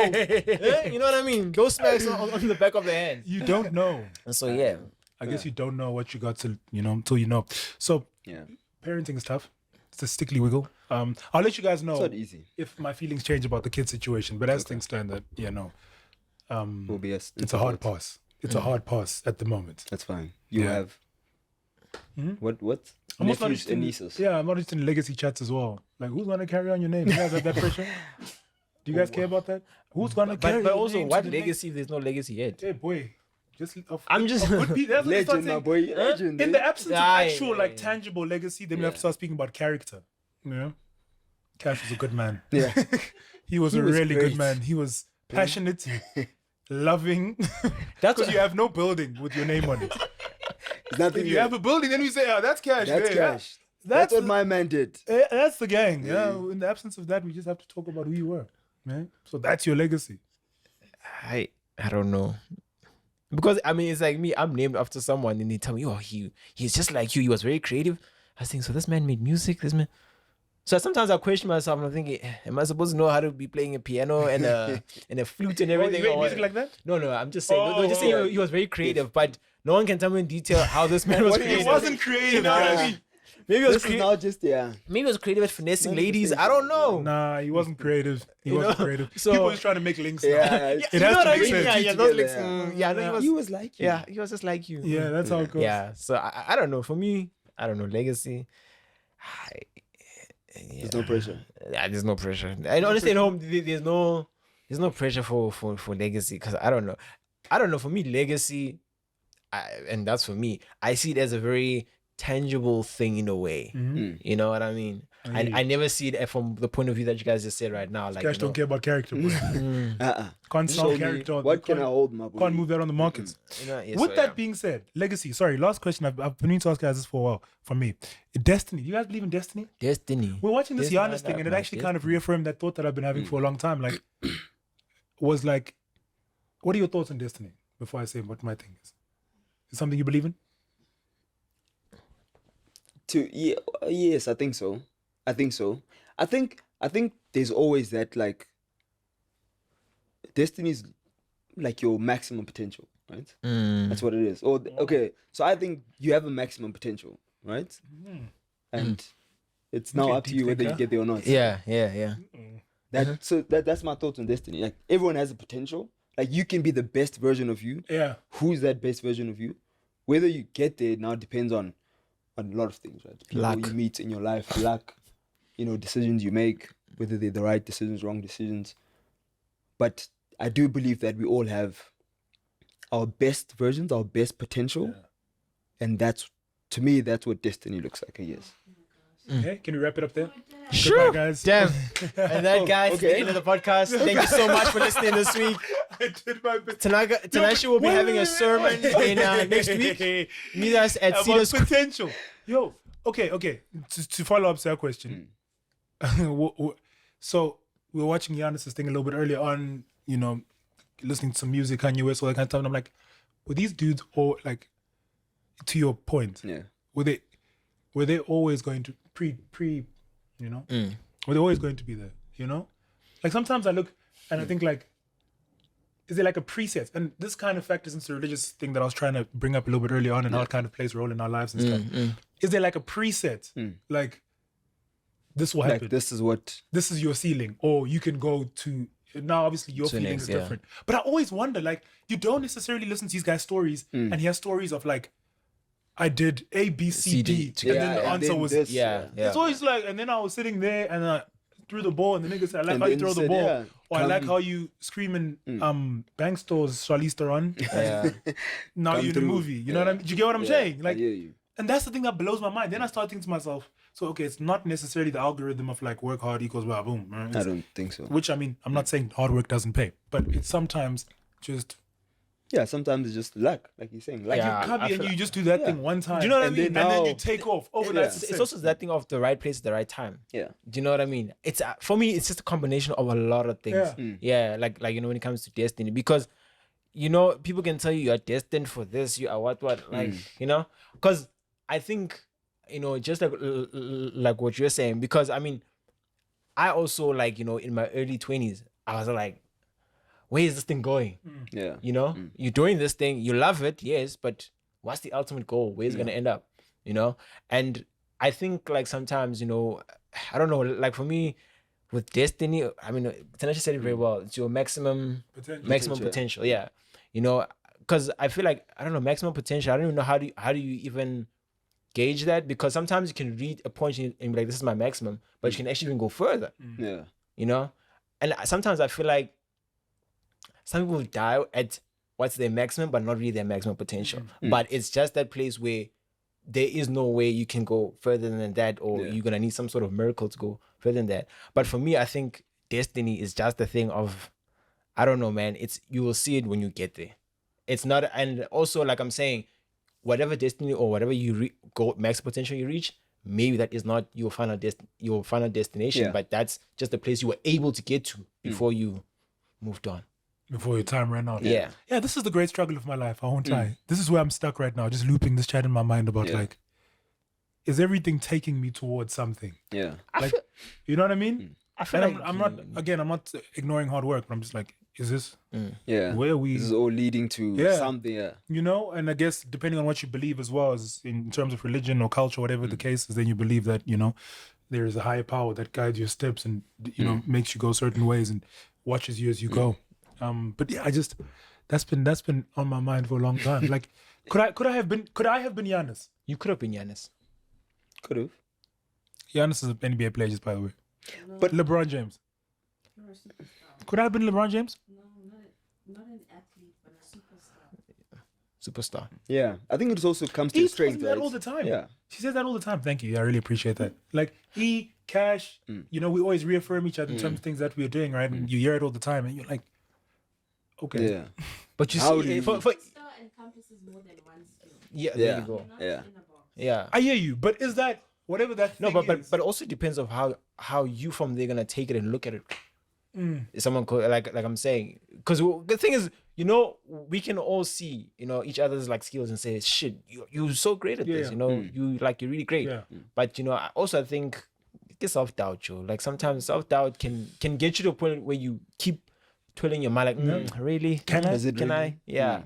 Yeah, you know what I mean? Those smacks on the back of the hand. You don't know. And so yeah, I guess you don't know what you got to, you know, until you know. So Yeah. parenting is tough. It's a stickly wiggle. I'll let you guys It's know not easy. if my feelings change about the kid situation. But as things stand, that no, Will be it's a hard pass. It's a hard pass at the moment. That's fine. You Yeah. have what? I'm not Nephews interested and in, nieces. yeah, I'm not interested in legacy chats as well. Like, who's gonna carry on your name? You guys have that pressure? Do you guys care about that? Who's gonna carry? but your also, name what to the legacy if there's no legacy yet? Hey boy, just I'm just- of good people. That's what they start Legend, my saying. boy. Legend. In eh? the absence of Aye, actual yeah, like yeah. tangible legacy, then we have to start speaking about character. You know, Cash was a good man. Yeah. He was He a was really great. good man. He was passionate, loving. That's Because you have no building with your name on it. It's nothing. If you there. have a building, then we say, "Oh, that's Cash." That's Yeah, cash. That's That's what my man did. That's the gang. Yeah. In the absence of that, we just have to talk about who you were, man. So that's your legacy. I don't know. Because I mean, it's like me. I'm named after someone, and they tell me, "Oh, he's just like you. He was very creative." I think so. This man made music. This man. So sometimes I question myself, and I'm thinking, am I supposed to know how to be playing a piano and a flute and everything? you or made what? music like that? No, I'm just saying. Oh, just saying he was very creative, but no one can tell me in detail how this man was It creative. wasn't creative. You know what I guys. mean? Maybe it was This is now just maybe it was creative at finessing Maybe ladies. it's I don't know. Nah, he wasn't creative. He You wasn't know, creative. so- People was trying to make links. now. Yeah, Yeah, It you has know to what I make mean? sense. Yeah, Two yeah, those together, links. Yeah, no, he was. he was like you. Yeah, he was just like you. Yeah, that's how it goes. Yeah. So I don't know. For me, I don't know. Legacy. There's no pressure. Yeah, there's no pressure. And honestly, at home, there's no pressure for legacy because I don't know. For me, legacy, and that's for me. I see it as a very tangible thing in a way. You know what I mean? I never see it from the point of view that you guys just said right now. Like, Guys don't care about character, bro. Can't Show sell me, character. what can I can't, hold, my boy? can't move that on the markets. You know, yeah, With so, that yeah. being said, legacy. Sorry, last question. I've been meaning to ask you guys this for a while. From me, destiny. You guys believe in destiny? Destiny. We're watching this Destiny, Giannis thing, and it man, actually kind of reaffirmed that thought that I've been having for a long time. Like, was like, what are your thoughts on destiny? Before I say what my thing is it something you believe in? Yes, I think so. I think there's always that, like, destiny's like your maximum potential, right? That's what it is. Or okay, so I think you have a maximum potential, right? And it's now Okay, up to deep you whether you thinker. get there or not. Yeah. That's my thoughts on destiny. Like, everyone has a potential. Like, you can be the best version of you. Yeah. Who's that best version of you? Whether you get there now depends on a lot of things, right? People Luck. you meet in your life, luck, decisions you make, whether they're the right decisions, wrong decisions. But I do believe that we all have our best versions, our best potential. And to me, that's what destiny looks like, I guess. Okay, can we wrap it up there? Sure, Goodbye, guys. Damn. And that, guys, is the okay. end of the podcast. Thank you so much for listening this week. I did my best. Tonight will be having a sermon in next week. Meet us at About Cedars. potential. Yo, okay. To follow up to that question. So we were watching Giannis' thing a little bit earlier on, listening to some music, Kanye West, all that kind of stuff. And I'm like, were these dudes all, like, to your point, Yeah. were they always going to were they always going to be there, Like, sometimes I look and I think, like, is there like a preset? And this kind of factors into the religious thing that I was trying to bring up a little bit earlier on and how it kind of plays a role in our lives and stuff. Is there like a preset? Like, this will happen. Like, this is what... This is your ceiling. Or you can go to... Now, obviously, your feeling next, is yeah. different. But I always wonder, like, you don't necessarily listen to these guys' stories and hear stories of, like, I did A, B, C, D. CD. And then the and answer then was... this, It's always like, and then I was sitting there and I threw the ball and the nigga said, I like And how you then throw the said, ball. yeah, Or I like come- how you screaming bank stores, Charlize Theron. Yeah. Now Come you're in a through. movie. You know what I mean? Do you get what I'm saying? I Like, hear you. and that's the thing that blows my mind. Then I start thinking to myself, so okay, it's not necessarily the algorithm of like work hard equals blah boom. Right? I don't think so. Which, I mean, I'm not saying hard work doesn't pay, but it's sometimes just Yeah, sometimes it's just luck, like you're saying. Like, Yeah. copy I and feel you just do that thing one time. Do you know what I And mean? then and then you now- take off over Yeah. that. It's also that thing of the right place at the right time. yeah. Do you know what I mean? It's for me, it's just a combination of a lot of things. Yeah. Yeah, like when it comes to destiny, because people can tell you are destined for this, you are what, like because I think just like what you're saying, because I mean, I also like in my early 20s, I was like, where is this thing going? Yeah. You're doing this thing, you love it, yes, but what's the ultimate goal? Where's it gonna end up? And I think like sometimes I don't know, like for me with destiny, I mean, Tanasha said it very well. It's your maximum potential. Yeah, because I feel like I don't know maximum potential. I don't even know how do you even gauge that, because sometimes you can read a point and be like, this is my maximum, but you can actually even go further. Yeah. And sometimes I feel like some people die at what's their maximum, but not really their maximum potential. But it's just that place where there is no way you can go further than that, or you're gonna need some sort of miracle to go further than that. But for me, I think destiny is just a thing of, I don't know, man. You will see it when you get there. It's not, and also like I'm saying, whatever destiny or whatever you go max potential you reach, maybe that is not your final destination, but that's just the place you were able to get to before you moved on. Before your time ran out. Yeah. Yeah, this is the great struggle of my life. I won't lie. This is where I'm stuck right now, just looping this chat in my mind about like, is everything taking me towards something? Yeah. Like, you know what I mean? I feel And like I'm not ignoring hard work, but I'm just like, is this Yeah. where we, This is all leading to Yeah. something. Yeah. you know? And I guess depending on what you believe as well, as in terms of religion or culture, whatever the case is, then you believe that, you know, there is a higher power that guides your steps and, you know, makes you go certain ways and watches you as you go. But yeah, that's been on my mind for a long time. Like, could I have been Giannis? you could have been Giannis. Could have. Giannis is an NBA player, just by the way. But LeBron James. You're a superstar. Could I have been LeBron James? No, not an athlete, but a superstar. Superstar. yeah, I think it also comes to He strength. says that right? all the time. Yeah. She says that all the time. Thank you. I really appreciate that. Like Cash, you know, we always reaffirm each other in terms of things that we're doing, right? And you hear it all the time, and you're like, okay. Yeah. But you How see, do you- for Star encompasses more than one skill. yeah, Yeah. there you go. Not Yeah. in a box. Yeah. I hear you, but is that whatever that No, thing but is? but also depends of how you from there gonna take it and look at it. Is someone like I'm saying, because the thing is, you know, we can all see, you know, each other's like skills and say, shit, you're so great at this, Yeah. you know, you're really great. Yeah. But you know, I think it's self-doubt, Joe. Like sometimes self-doubt can get you to a point where you keep twirling your mind, like, really? Can I? Is it Can I? really? Yeah.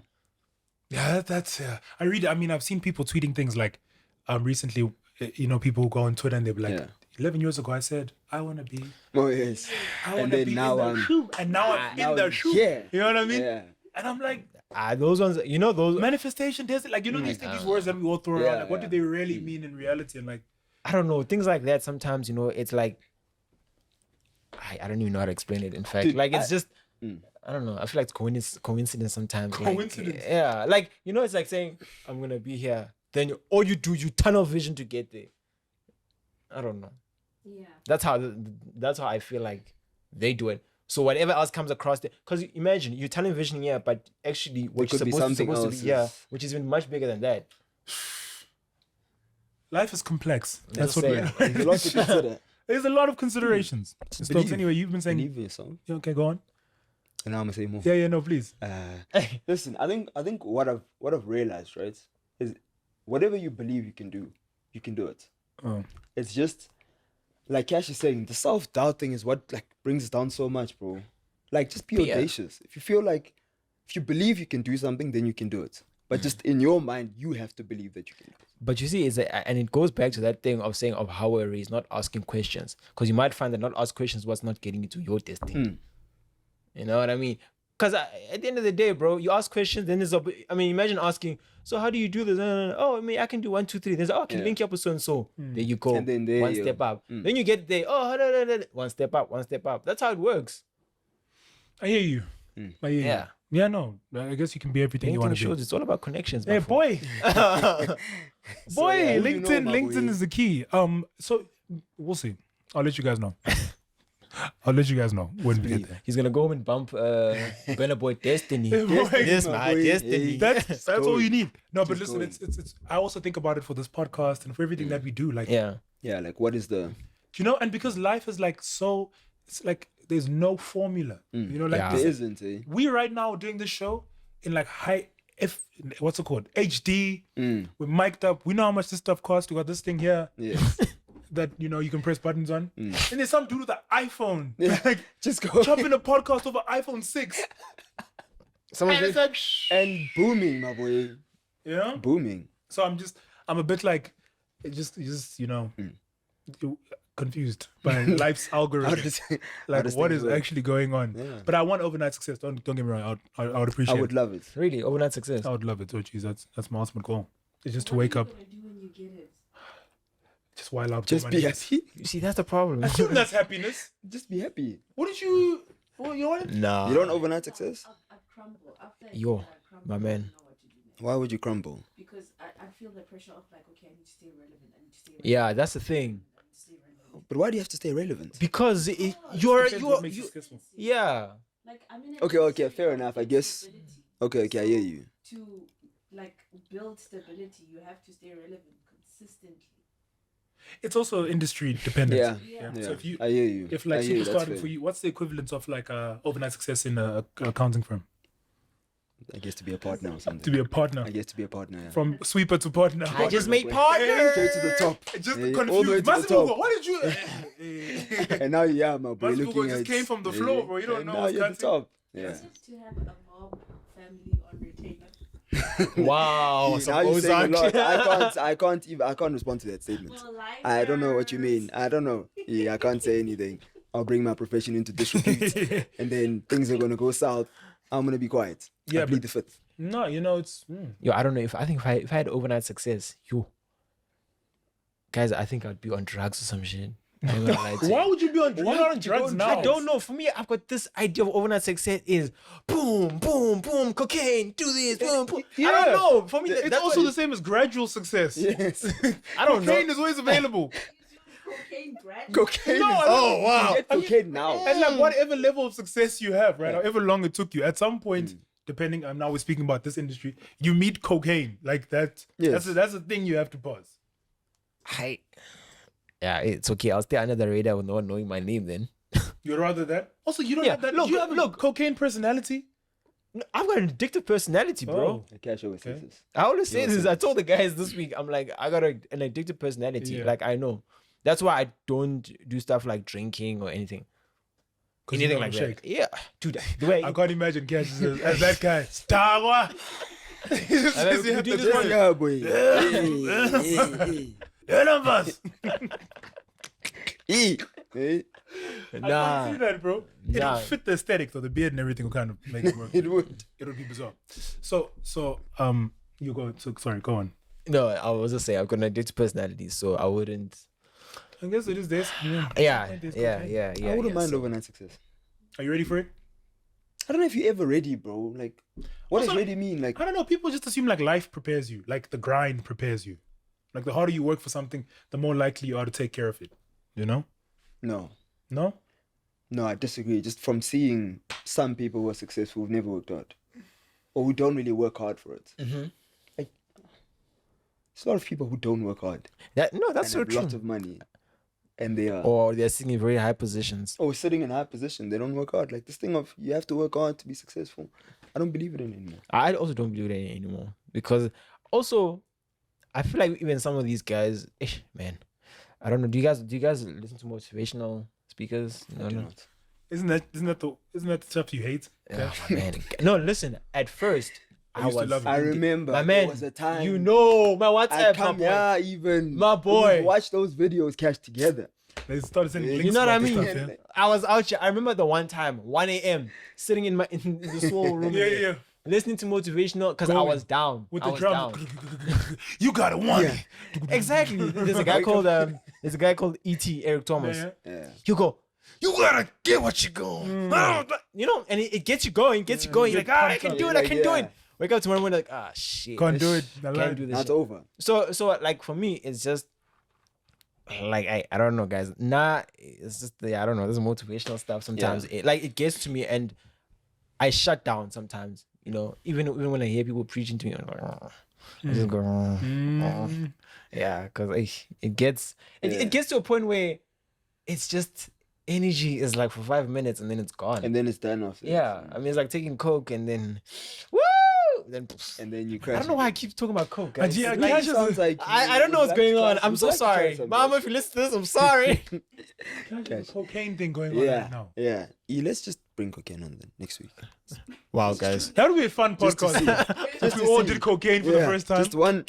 Yeah, that's I mean, I've seen people tweeting things like, recently, you know, people who go on Twitter and they'll be like, Yeah. 11 years ago, I said, I want to be, Oh yes. I And want to then be now in the I'm- shoe, and now I'm in the shoe. Yeah. You know what I mean? Yeah. And I'm like, Those ones, you know, those. manifestation, there's like, you know, these words that we all throw around. Yeah, Like, what do yeah. they really mean in reality? And like, I don't know, things like that. Sometimes, you know, it's like, I don't even know how to explain it. In fact, Dude, like it's just, I don't know. I feel like it's coincidence sometimes. like, Coincidence? yeah, like you know, it's like saying I'm gonna be here. Then all you do, you tunnel vision to get there. I don't know. Yeah. That's how I feel like they do it. So whatever else comes across there, because imagine you're tunnel visioning, yeah, but actually what could you're be supposed something to else be, yeah, is- which is even much bigger than that. life is complex. That's what saying. we're. There's a lot to consider. There's a lot of considerations. Stokes, believe. anyway, you've been saying, Believe in yourself. yeah, okay, go on. And now I'm gonna say more. Yeah, no, please. Listen, I think what I've realized, right, is whatever you believe you can do it. Oh. It's just like Cash is saying, the self-doubt thing is what like brings us down so much, bro. Like just be Yeah. audacious. If you believe you can do something, then you can do it. But just in your mind, you have to believe that you can do it. But you see, and it goes back to that thing of saying of how we're raised, not asking questions. Because you might find that not ask questions was not getting you to your destiny. You know what I mean? Because at the end of the day, bro, you ask questions, then imagine asking, so how do you do this? Oh, I mean, I can do 1, 2, 3. There's, I can Yeah. link you up with so and so. There you go. And then there one you- step up. Then you get there. Oh, one step up, one step up. That's how it works. I hear you. I hear Yeah. you. Yeah, no. I guess you can be everything you Anything want to shows be. it's all about connections. my Hey, friend. boy. Boy, yeah, who you know, LinkedIn. my LinkedIn boy? is the key. So we'll see. I'll let you guys know. I'll let you guys know when we get there. He's gonna go home and bump Burna Boy Destiny. Boy, This my my boy. destiny. Hey. That's all going. you need. No, but Just listen, going. it's I also think about it for this podcast and for everything that we do. Like, Yeah. Yeah, like what is the you know, and because life is like so, it's like there's no formula. You know, like Yeah. this- there isn't, eh? we right now doing this show in like what's it called? HD. We're mic'd up. We know how much this stuff costs. We got this thing here Yes. that you know you can press buttons on. And there's some dude with an iPhone. Like Just go chopping a podcast over iPhone 6. Someone And it's like and booming, my boy. you know? Booming. So I'm a bit like just you know confused by life's How algorithm. does- Like how does what things is work? actually going on? Yeah. But I want overnight success. Don't get me wrong. I would appreciate I would love it. really overnight success. it. I would love it. Oh geez, that's my ultimate goal. It's just to What wake are up, you gonna do when you get it? just while up. Just be happy. You see, that's the problem. Assume that's happiness. Just be happy. What did you? Well, you want it? Nah. You don't overnight success? I'd crumble. After I Yo, get it, I'd crumble. my I man. don't know what to do next. Why would you crumble? Because I feel the pressure of like, okay, I need to stay relevant. I need to stay relevant. Yeah, that's the thing. I need to stay relevant. But why do you have to stay relevant? Because Depends what makes you successful. yeah. Like I'm in a Okay, position fair of enough, I guess. instability. Okay, I hear you. To like build stability, you have to stay relevant consistently. It's also industry dependent. Yeah. Yeah. So if you, I hear you. if like I hear super you, that's starting fair. for you, what's the equivalent of like overnight success in a accounting firm? I guess to be a partner or something. To be a partner. I guess to be a partner. Yeah. From sweeper to partner. I just made Straight partner. to the top. Just Yeah, all the way confused. to the Massive, top. what did you? And now, yeah, my boy, Massive looking just at came from the floor, bro. You don't and know now what's you're at the cutting. top. Yeah. Is it to have a mob family on retainer? Wow. See, now you're saying a lot. I can't respond to that statement. For I don't know what you lifers. mean. I don't know. Yeah, I can't say anything. I'll bring my profession into disrepute, and then things are gonna go south. I'm gonna be quiet. Yeah, I plead but- the fifth. No, you know, it's. Yo, I don't know if if I had overnight success, guys, I think I'd be on drugs or some shit. I'm not gonna lie to you. Why would you be on, you're not on would you drugs go on now? I don't know. For me, I've got this idea of overnight success is boom, boom, boom, cocaine, do this, boom, boom. I Yeah. don't know. For me, It's that's also what the same as gradual success. Yes. I don't know. Cocaine is always available. Cocaine graduate. Cocaine. No, is- I don't- You wow. get cocaine now. And like whatever level of success you have, right? Yeah. However long it took you, at some point, depending, now we're speaking about this industry, you meet cocaine. Like that. Yes. That's a thing you have to pause. Yeah, it's okay. I'll stay under the radar with no one knowing my name then. You'd rather that? Also, you don't Yeah, have that. look, you have a look. cocaine personality. No, I've got an addictive personality, bro. The cash always says this. I always say You this. also- I told the guys this week, I'm like, I got an addictive personality. Yeah. Like, I know. That's why I don't do stuff like drinking or anything. 'Cause you Anything don't like shake. that. Yeah. Dude, the way I can't imagine Cash as that guy. Starwa. He just I mean, says you have you to do this one. do Yeah, boy. Hey. None of us. Hey. Hey. I nah. can't see that, bro. It Nah. would fit the aesthetic, though. The beard and everything will kind of make it work. It would. It would be bizarre. So, you go. So, sorry, go on. No, I was just saying, I've got an addictive personality, so I wouldn't. I guess it is this. Yeah, This yeah, cocaine. yeah, yeah. I wouldn't yeah, mind so- overnight success. Are you ready for it? I don't know if you're ever ready, bro. Like, what does Also, ready mean? Like, I don't know. People just assume like life prepares you, like the grind prepares you. Like the harder you work for something, the more likely you are to take care of it. You know? no. No? No, I disagree. Just from seeing some people who are successful who've never worked hard, or who don't really work hard for it. Mhm. Like, there's a lot of people who don't work hard No, that's and so have true. lots of money, and they are Or they're sitting in very high positions. sitting in a high position. They don't work hard. Like this thing of you have to work hard to be successful. I don't believe it in anymore. I also don't believe that anymore because also I feel like even some of these guys, man, I don't know. Do you guys listen to motivational speakers? I do not. Isn't that the stuff you hate? Oh, man. No, listen. At first, I used to was. love it. I remember. My there man, was a time. you know, my I WhatsApp, my come boy. here even. My boy. we watch those videos cash together. They started sending You links know what I about this mean? stuff, yeah? I was out here. I remember the one time, 1 a.m., sitting in the small room, Yeah, there, yeah. listening to motivational because I Going was down. With I the was drum. down. You gotta want it. Exactly. There's a guy called E.T. Eric Thomas. Yeah, Yeah. You go, you gotta get what you're going. You know, and it gets you going, You're like, I can do it, I can do it. Wake up tomorrow morning like, ah, shit. Can't do it. Can't do this. Now shit. it's over. So like for me, it's just like I don't know, guys. It's just I don't know. There's motivational stuff sometimes. It gets to me and I shut down sometimes. You know, even when I hear people preaching to me, I'm like, I just go, yeah, because it gets to a point where it's just energy is like for 5 minutes and then it's gone. And then it's done after. Yeah, I mean it's like taking coke and then woo, then And then you crash. I don't know why I keep talking about coke. Guys. Yeah, Like, Cash sounds like I don't know what's going on. I'm so sorry, Mama. Mama. If you listen to this, I'm sorry. There's a cocaine thing going on Yeah, right now. yeah. Let's just bring cocaine on then next week. Wow, guys. That would be a fun Just to podcast. see. If we all did cocaine for the first time. Just one.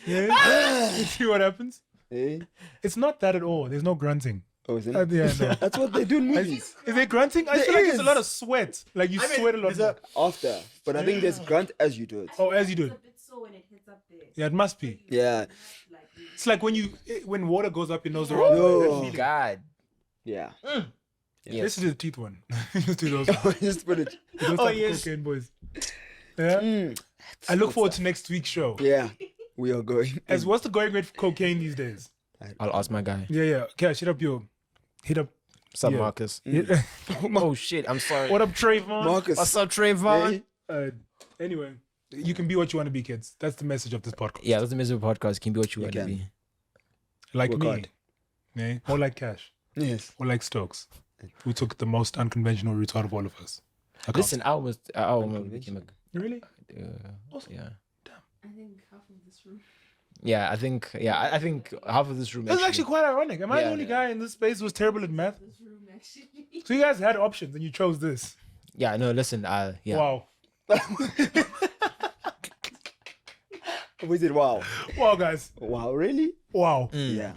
Yeah. See what happens. Eh? It's not that at all. There's no grunting. Oh, isn't it? Yeah, no. That's what they do in movies. Is there grunting? I There feel like there's a is. lot of sweat. Like you sweat a lot more. After. But I think there's grunt as you do it. Oh, as you do It's a it. bit so when it hits up there. Yeah, it must be. Yeah. Like, It's like when water goes up your nose. No. God. Yeah. Yes. Listen to the teeth one. Just do those. Just put it. Those Oh, type of yes. cocaine boys. Yeah. I look forward to next week's show. Yeah. We are going. As what's the going rate for cocaine these days? I'll ask my guy. Yeah. Okay, hit up. What's up, Yeah. Marcus? Yeah. Oh shit, I'm sorry. What up, Trayvon? Marcus. What's up, Trayvon? Hey. Anyway, you can be what you want to be, kids. That's the message of this podcast. Yeah, that's the miserable podcast. Can be what you want to can. be. Like Work me. hard. Yeah. Or like Cash. Yes. Or like Stokes, who took the most unconventional route out of all of us. I can't- Listen, I almost became Really? Yeah. I think half of this room. Yeah, I think half of this room. That's actually quite ironic. Am I the Yeah. only guy in this space who was terrible at math? This room actually. So you guys had options and you chose this. Yeah, no, listen, yeah. Wow. We did wow. Wow, guys. Wow, really? Wow. Yeah.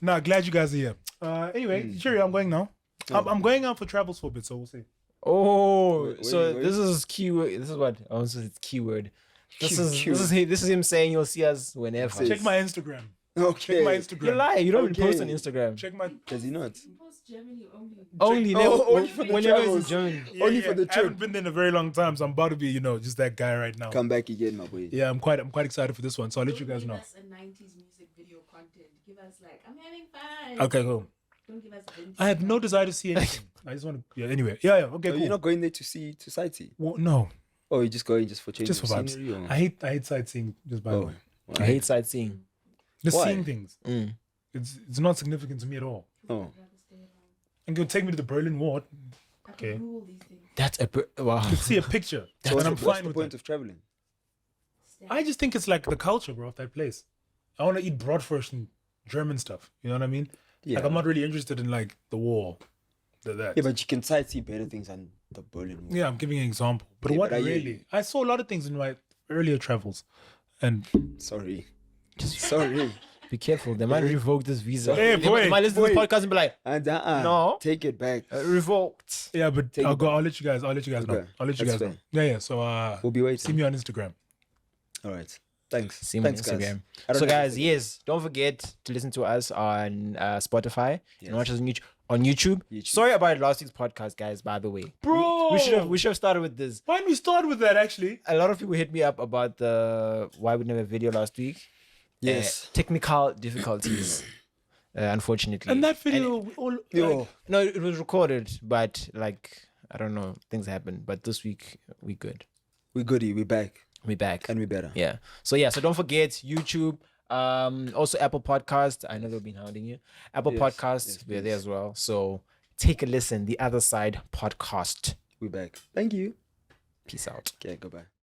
Nah, glad you guys are here. Anyway, Sherry, I'm going now. I'm going out for travels for a bit, so we'll see. Oh, Wait, so wait. this is keyword. This is what I was. It's keyword. This Q. is him saying you'll see us whenever. Check my Instagram. Okay. Check my You Instagram. lie. You don't even post on Okay. Instagram. Check my. Does he not? Post Germany only. Only, only for the when you're going to travels. Germany. Only for the I haven't trip. been there in a very long time, so I'm about to be, just that guy right now. Come back again, my boy. Yeah, I'm quite excited for this one, so I'll let you guys Give know. us a 90s music video content. Give us like, I'm having fun. Okay, cool. Don't give us vintage. I have no desire to see anything. I just want to. Yeah. Anyway. Yeah. Okay. Oh, Cool. you're not going there to sightsee? Well, no, Oh, you're just going just for change just for of vibes. scenery? Or? I hate sightseeing. Just by the Oh, way, I hate sightseeing. just Why? seeing things. Mm. It's not significant to me at all. Oh. I'd rather stay at home. And go take me to the Berlin Wall. I Okay. can Google these things. That's wow. To see a picture, So and what's, I'm what's fine the with point that. of traveling? I just think it's like the culture, bro, of that place. I want to eat bratwurst and German stuff. You know what I mean? Yeah. Like I'm not really interested in like the wall, that. Yeah, but you can sightsee better things than the Berlin Wall. Yeah, I'm giving an example. But Yeah, what but I hear really? you. I saw a lot of things in my earlier travels, and Sorry. Sorry. Be careful. They might revoke this visa. Hey, boy, they might listen to this boy. podcast and be like, And No. take it back. revoked. yeah, but Take I'll it go. I'll let you guys know. Okay, I'll let you that's guys know. fair. Yeah. So We'll be waiting. see me on Instagram. All right. Thanks. See me on Thanks, guys. Instagram. I don't So, have guys, Instagram. yes, don't forget to listen to us on Spotify Yes. and watch us on YouTube. YouTube. Sorry about last week's podcast, guys. By the way, Bro, we should have started with this. Why didn't we start with that actually? A lot of people hit me up about the why we didn't have a video last week. Yes. Technical difficulties, unfortunately. And that video, we all Yo. like, No, it was recorded, but like I don't know, things happen. But this week we good. We goodie. We back. We back. And we better. Yeah. So don't forget YouTube. Also Apple Podcast. I know they've been hounding you. Apple Yes, Podcast. yes, We're there please. as well. So take a listen. The Other Side podcast. We back. Thank you. Peace out. Okay, goodbye.